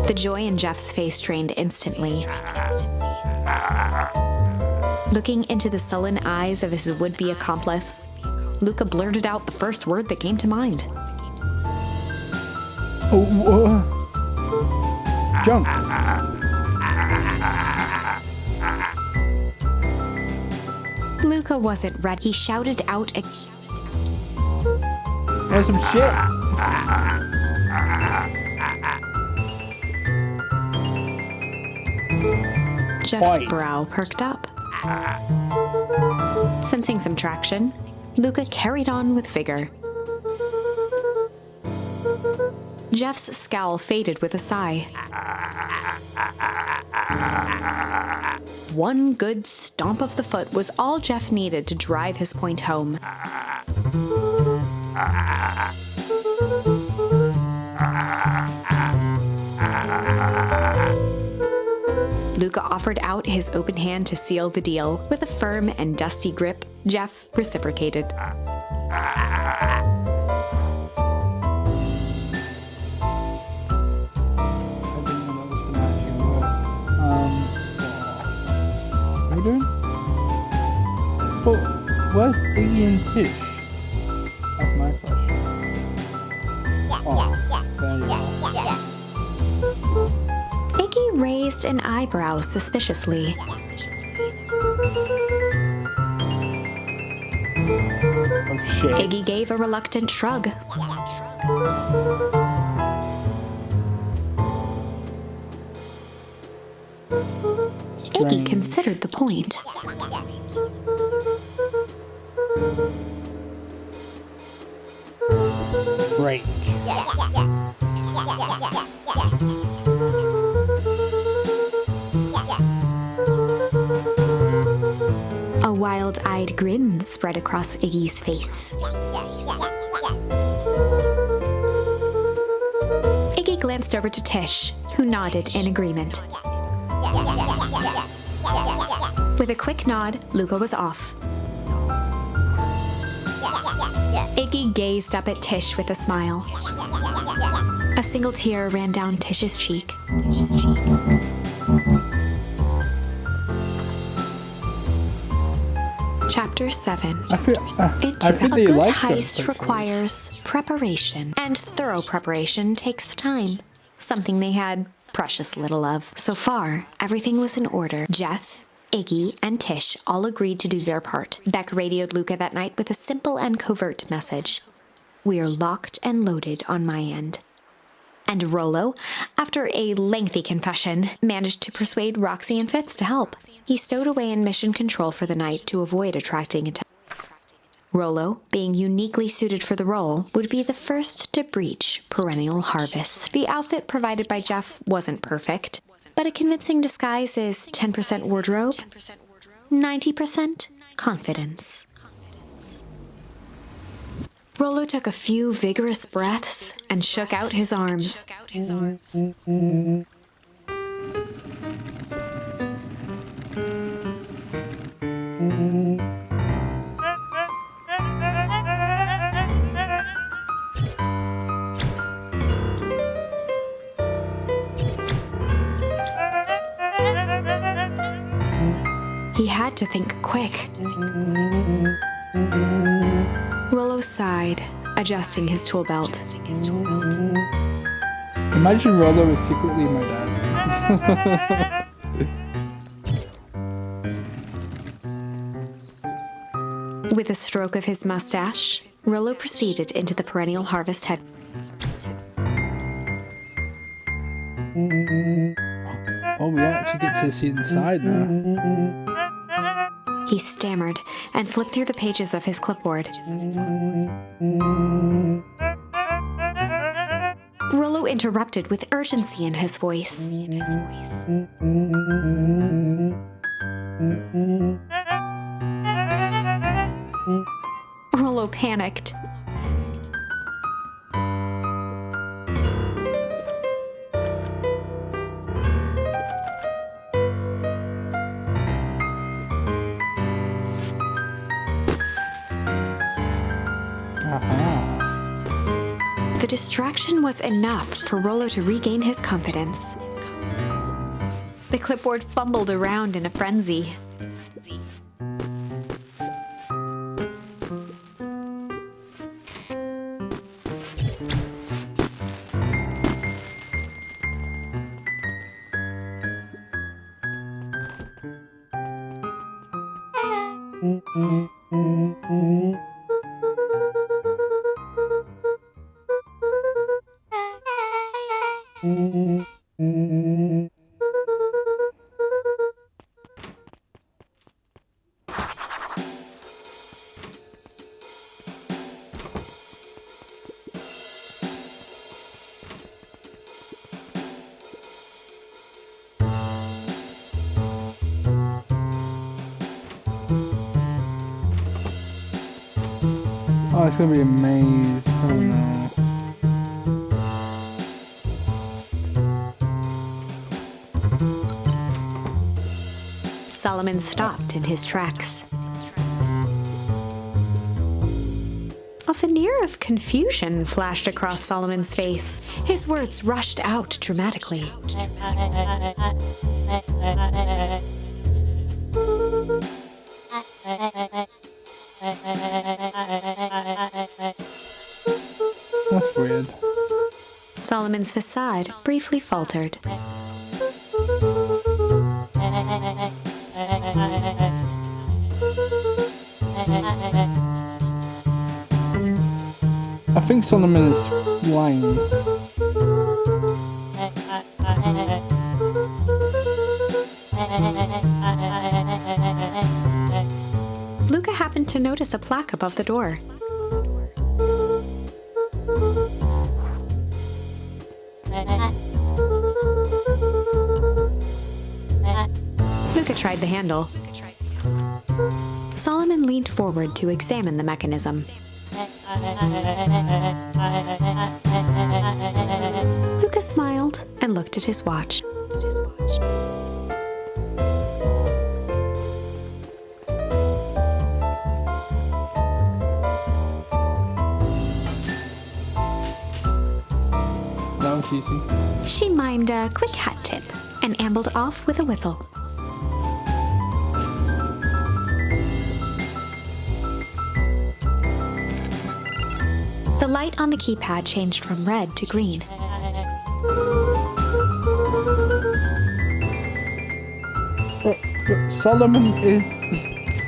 The joy in Jeff's face drained instantly. Looking into the sullen eyes of his would-be accomplice, Luca blurted out the first word that came to mind. Oh, jump. Luca wasn't ready. He shouted out That's some shit. Jeff's Fight. brow perked up. Sensing some traction, Luca carried on with vigor. Jeff's scowl faded with a sigh. One good stomp of the foot was all Jeff needed to drive his point home. Luca offered out his open hand to seal the deal. With a firm and dusty grip, Jeff reciprocated. What are we doing? But where's Iggy and Tish? That's my question. Oh, there you are. Iggy raised an eyebrow suspiciously. Oh shit. Iggy gave a reluctant shrug. Iggy considered the point. Break. A wild-eyed grin spread across Iggy's face. Iggy glanced over to Tish, who nodded in agreement. With a quick nod, Luca was off. Iggy gazed up at Tish with a smile. A single tear ran down Tish's cheek. Chapter 7. I think A they good like heist requires preparation, and thorough preparation takes time. Something they had precious little of. So far, everything was in order. Jeff, Iggy, and Tish all agreed to do their part. Beck radioed Luca that night with a simple and covert message. "We're locked and loaded on my end." And Rollo, after a lengthy confession, managed to persuade Roxy and Fitz to help. He stowed away in mission control for the night to avoid attracting attention. Rollo, being uniquely suited for the role, would be the first to breach Perennial Harvest. The outfit provided by Jeff wasn't perfect, but a convincing disguise is 10% wardrobe, 90% confidence. Rollo took a few vigorous breaths and shook out his arms. He had to think quick. Rollo sighed, adjusting his tool belt. Imagine Rollo was secretly my dad. With a stroke of his mustache, Rollo proceeded into the Perennial Harvest head. Oh, we actually get to see inside now. He stammered and flipped through the pages of his clipboard. Rollo interrupted with urgency in his voice. Rollo panicked. Aha. The distraction was enough for Rollo to regain his confidence. The clipboard fumbled around in a frenzy. Oh, it's gonna be a maze. Oh no. Solomon stopped in his tracks. A veneer of confusion flashed across Solomon's face. His words rushed out dramatically. That's weird. Solomon's facade briefly faltered. I think Solomon is lying. Luca happened to notice a plaque above the door. Luca tried the handle. Solomon leaned forward to examine the mechanism. Luca smiled and looked at his watch. That was easy. She mimed a quick hat tip and ambled off with a whistle. The light on the keypad changed from red to green. Solomon is...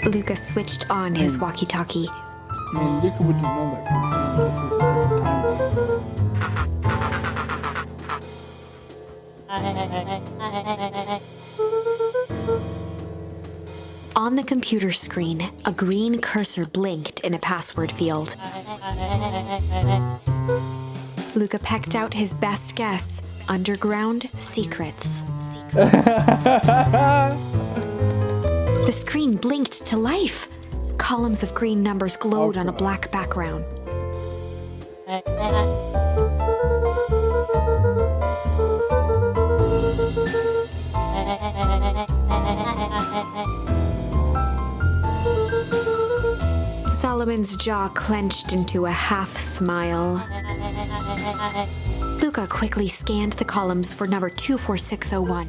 Luca switched on his walkie-talkie. I mean, Luca wouldn't know that because this is On the computer screen, a green cursor blinked in a password field. Luca pecked out his best guess: underground secrets. The screen blinked to life. Columns of green numbers glowed on a black background. Solomon's jaw clenched into a half smile. Luca quickly scanned the columns for number 24601.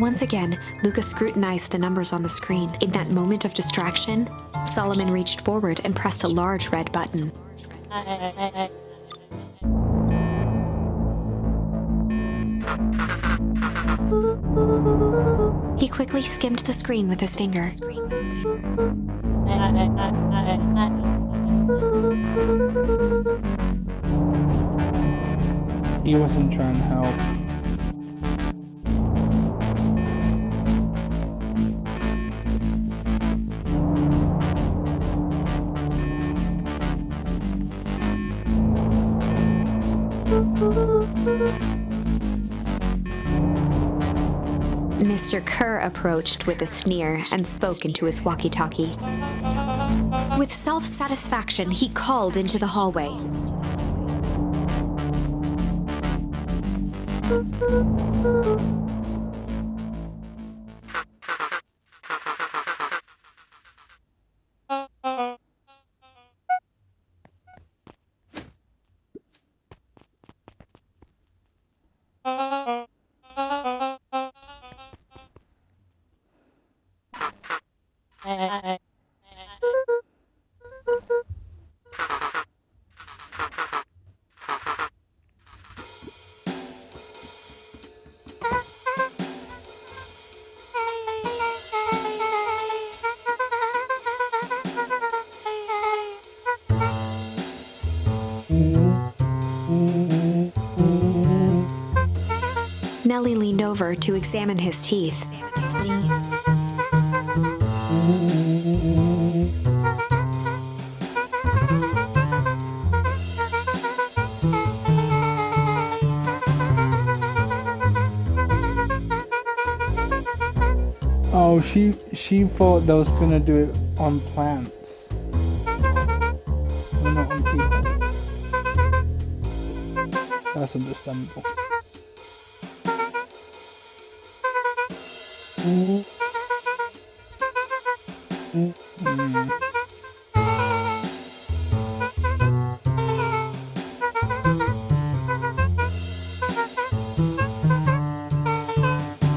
Once again, Luca scrutinized the numbers on the screen. In that moment of distraction, Solomon reached forward and pressed a large red button. He quickly skimmed the screen with his finger. He wasn't trying to help. Mr. Kerr approached with a sneer and spoke into his walkie-talkie. With self-satisfaction, he called into the hallway. Nellie leaned over to examine his teeth. Oh, she thought they was gonna do it on plants. Well, not on people. That's understandable.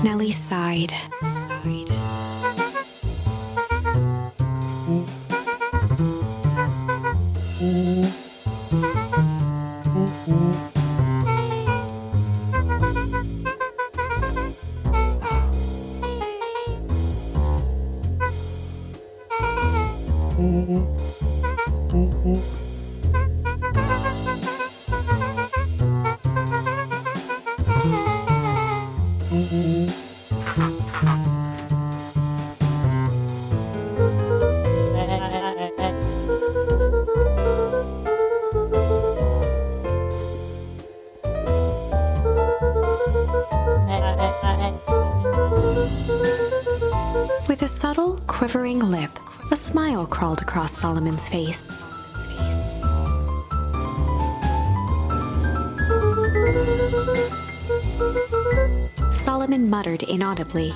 Nellie sighed. With a subtle, quivering lip, a smile crawled across Solomon's face. Solomon muttered inaudibly.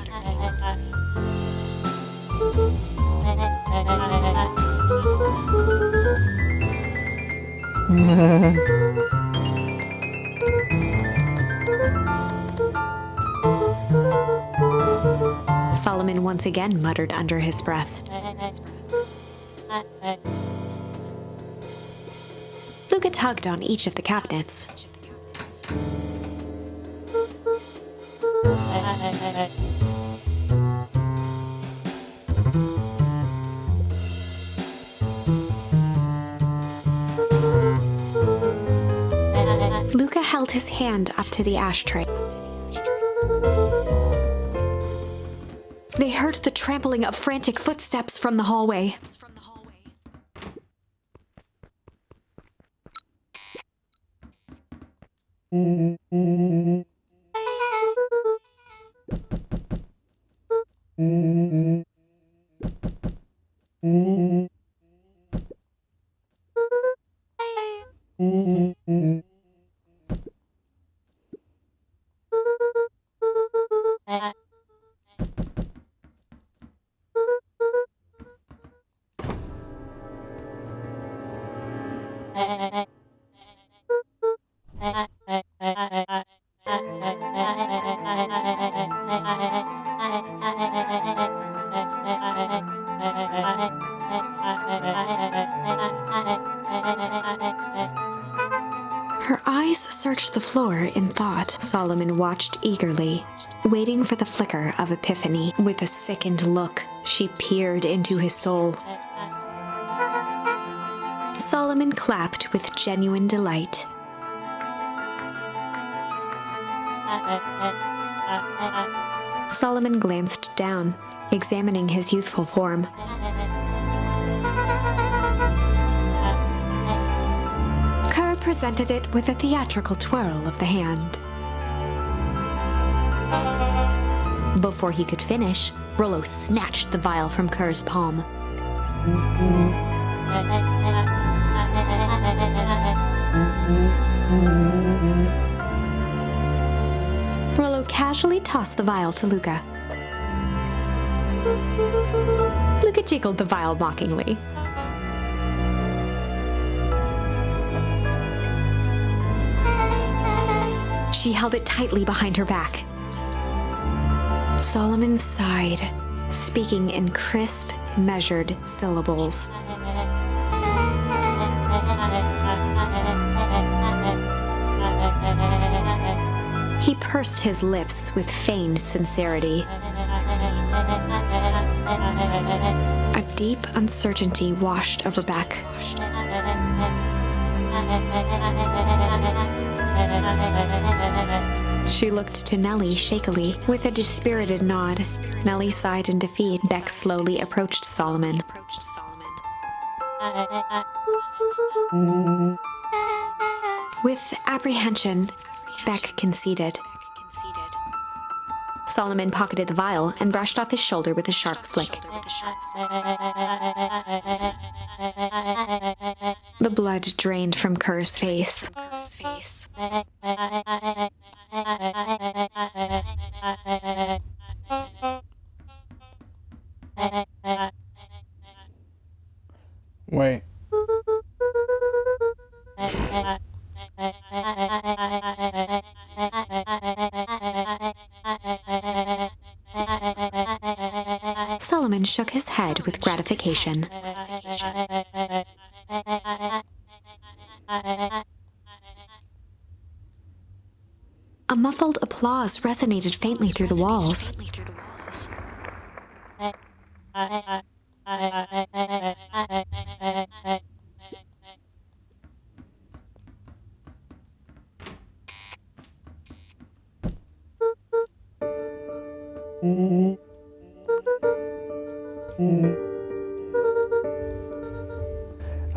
Solomon once again muttered under his breath. Luca tugged on each of the cabinets. Luca held his hand up to the ashtray. They heard the trampling of frantic footsteps from the hallway. Her eyes searched the floor in thought. Solomon watched eagerly, waiting for the flicker of epiphany. With a sickened look, she peered into his soul. Solomon clapped with genuine delight. Solomon glanced down, examining his youthful form. Kerr presented it with a theatrical twirl of the hand. Before he could finish, Rollo snatched the vial from Kerr's palm. Rollo casually tossed the vial to Luca. Luca jiggled the vial mockingly. She held it tightly behind her back. Solomon sighed, speaking in crisp, measured syllables. He pursed his lips with feigned sincerity. A deep uncertainty washed over Beck. She looked to Nellie shakily. With a dispirited nod, Nellie sighed in defeat. Beck slowly approached Solomon. With apprehension, Beck conceded. Solomon pocketed the vial and brushed off his shoulder with a sharp flick. The blood drained from Kerr's face. Wait. Solomon shook his head with gratification. A muffled applause resonated faintly through the walls.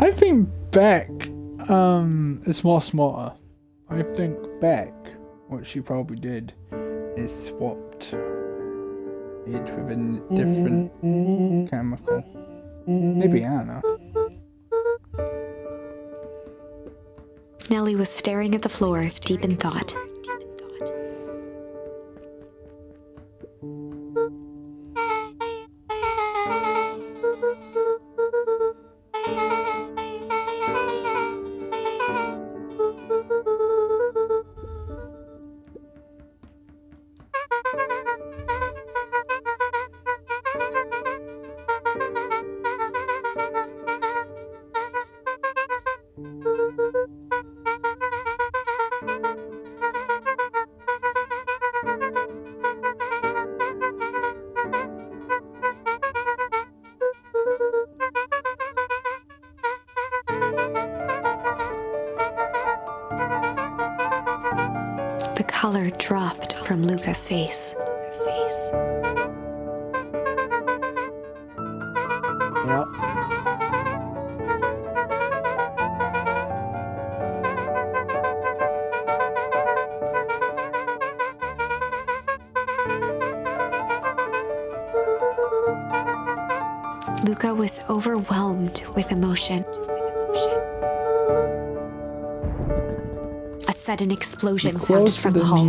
I think Beck is more smarter. I think Beck, what she probably did, is swapped it with a different chemical. Maybe Anna. Nellie was staring at the floor, deep in thought. The color dropped from Luca's face. Yeah. Luca was overwhelmed with emotion. A sudden explosion sounded from the hall.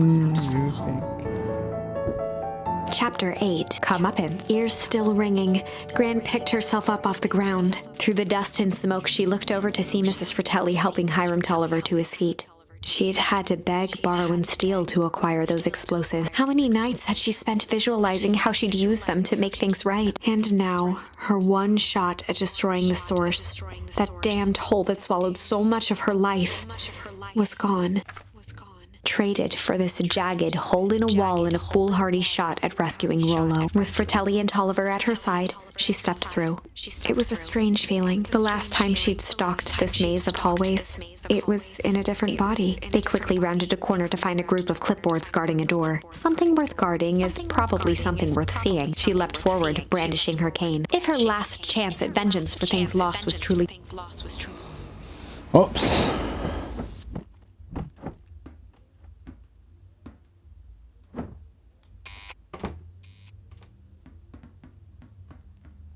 Chapter 8, Comeuppance. Ears still ringing, Gran picked herself up off the ground. Through the dust and smoke, she looked over to see Mrs. Fratelli helping Hiram Tolliver to his feet. She'd had to beg, borrow, and steal to acquire those explosives. How many nights had she spent visualizing how she'd use them to make things right? And now, her one shot at destroying the source, that damned hole that swallowed so much of her life, was gone. Traded for this jagged hole in a wall and a foolhardy shot at rescuing Rollo. With Fratelli and Tolliver at her side, she stepped through. It was a strange feeling. The last time she'd stalked this maze of hallways, it was in a different body. They quickly rounded a corner to find a group of clipboards guarding a door. Something worth guarding is probably something worth seeing. She leapt forward, brandishing her cane. If her last chance at vengeance for things lost was truly... Oops.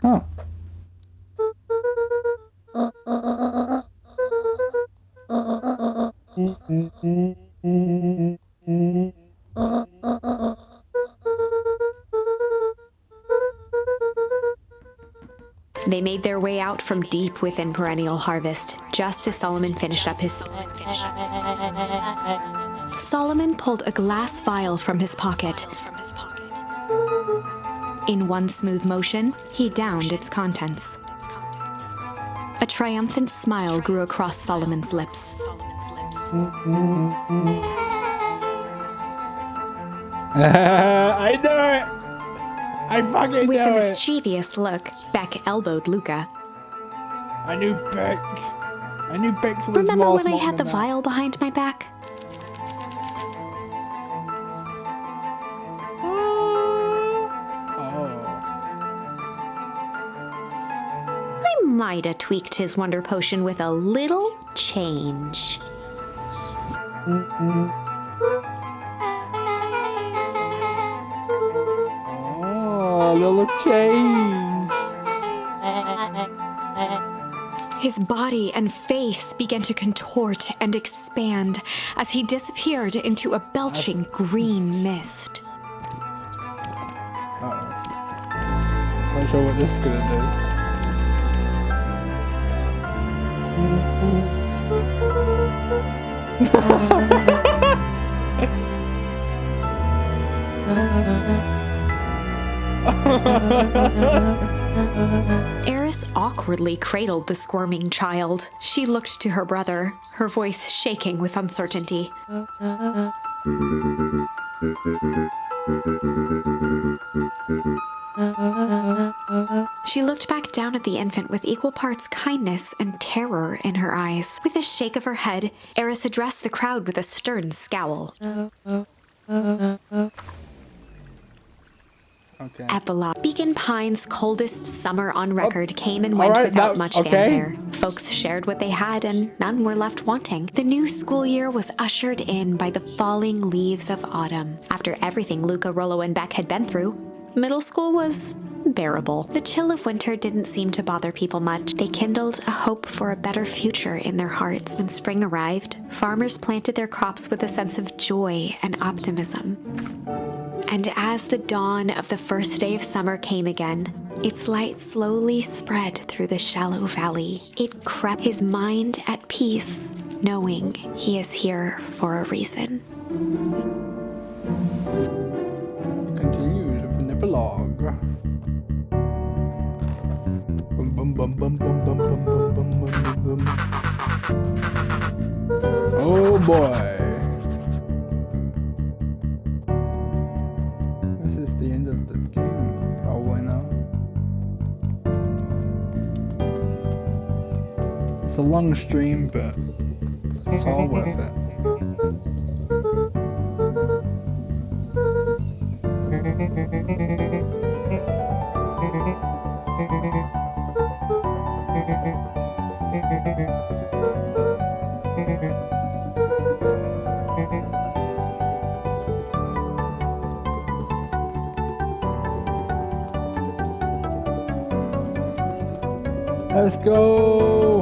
Huh. They made their way out from deep within Perennial Harvest, just as Solomon finished up his... Solomon pulled a glass vial from his pocket. In one smooth motion, he downed its contents. A triumphant smile grew across Solomon's lips. I know it! I fucking With a know it! mischievous look, Beck elbowed Luca. I knew Beck. I knew Beck was Remember more when I smart had the than that. vial behind my back? Oh. I might have tweaked his wonder potion with a little change. Oh, a little change. His body and face began to contort and expand as he disappeared into a belching green mist. Uh-oh. Not sure what this is gonna do. Eris awkwardly cradled the squirming child. She looked to her brother, her voice shaking with uncertainty. She looked back down at the infant with equal parts kindness and terror in her eyes. With a shake of her head, Eris addressed the crowd with a stern scowl. Okay. Epilogue. Beacon Pines' coldest summer on record came and went alright, without that- much okay. fanfare. Folks shared what they had and none were left wanting. The new school year was ushered in by the falling leaves of autumn. After everything Luca, Rollo, and Beck had been through, middle school was bearable. The chill of winter didn't seem to bother people much. They kindled a hope for a better future in their hearts. When spring arrived, farmers planted their crops with a sense of joy and optimism. And as the dawn of the first day of summer came again, its light slowly spread through the shallow valley. It crept, his mind at peace, knowing he is here for a reason. It continues with an epilogue. Bum, bum, bum, bum, bum, bum, bum, bum, bum, bum, bum. Oh boy. This is the end of the game. Probably now. It's a long stream, but it's all worth it. Let's go!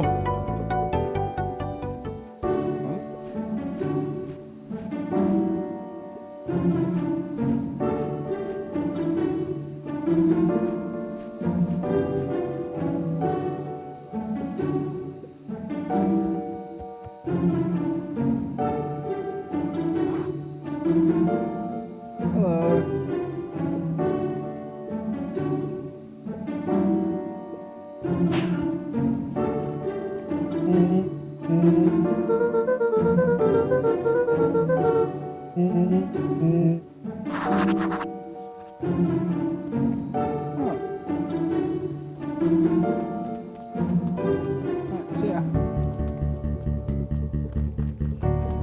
Hello. See ya.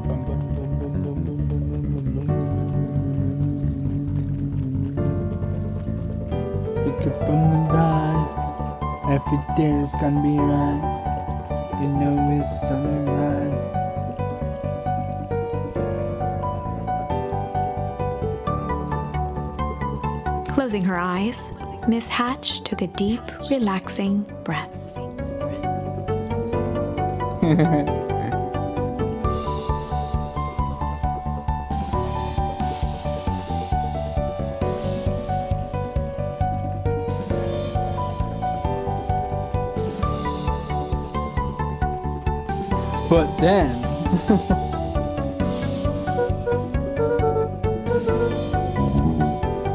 Bum, bum, bum, bum, bum, bum, bum, bum, bum, bum. Pick up from the ride. Everything's gonna be right. You know it's alright. Closing her eyes, Miss Hatch took a deep, relaxing breath. But then,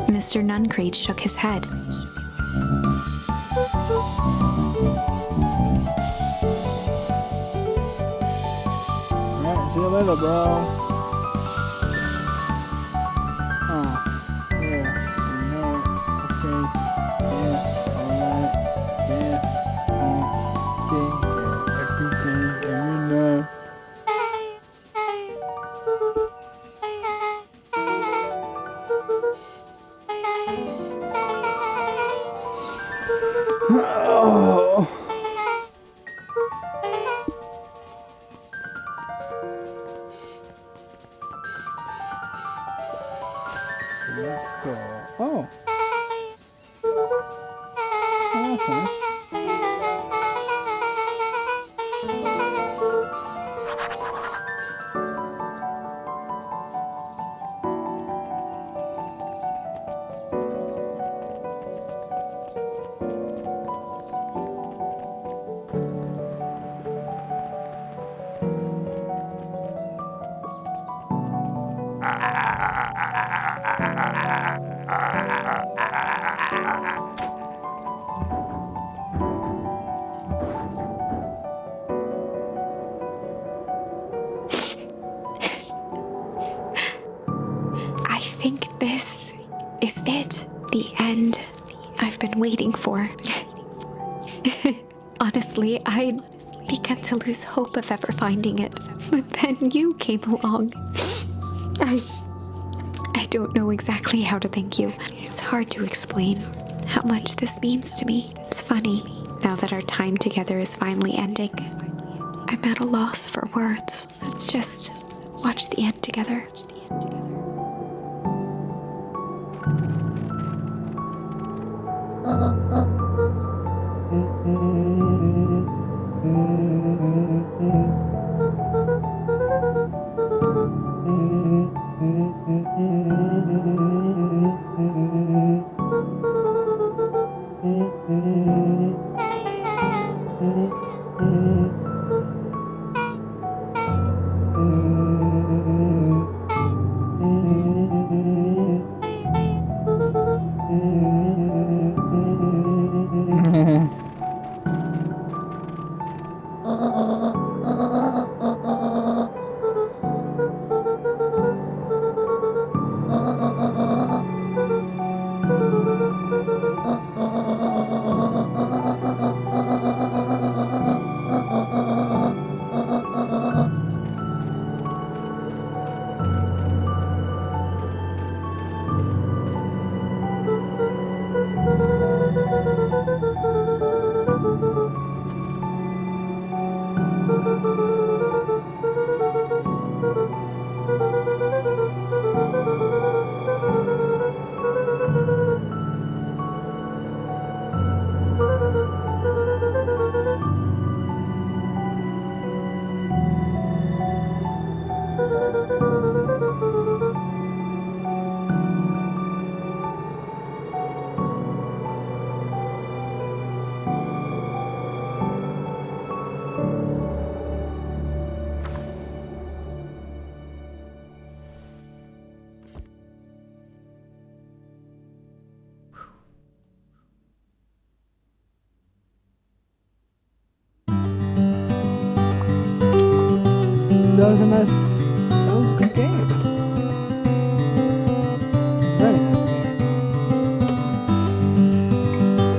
Mr. Mr. Nuncreed shook his head. Alright, see you later, bro. Let's go. Oh. Okay. I think this is it. The end I've been waiting for. Honestly, I'd begun to lose hope of ever finding it. But then you came along. I don't know exactly how to thank you. It's hard to explain how much this means to me. It's funny, now that our time together is finally ending. I'm at a loss for words. Let's just watch the end together. That was a good game. Very nice game.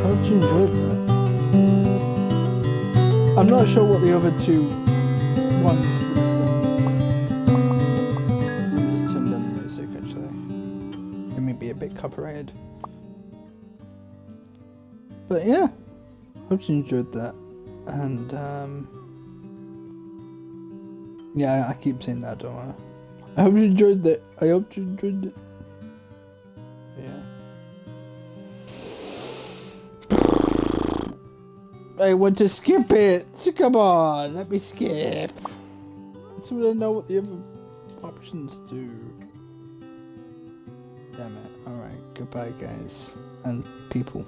Hope you enjoyed that. I'm not sure what the other two ones would have been. Let me just turn down the music actually. It may be a bit copyrighted. But yeah, hope you enjoyed that. And yeah, I keep saying that, don't I? I hope you enjoyed it. I hope you enjoyed it. Yeah. I want to skip it. Come on, let me skip. So I don't know what the other options do. Damn it. Alright, goodbye guys. And people.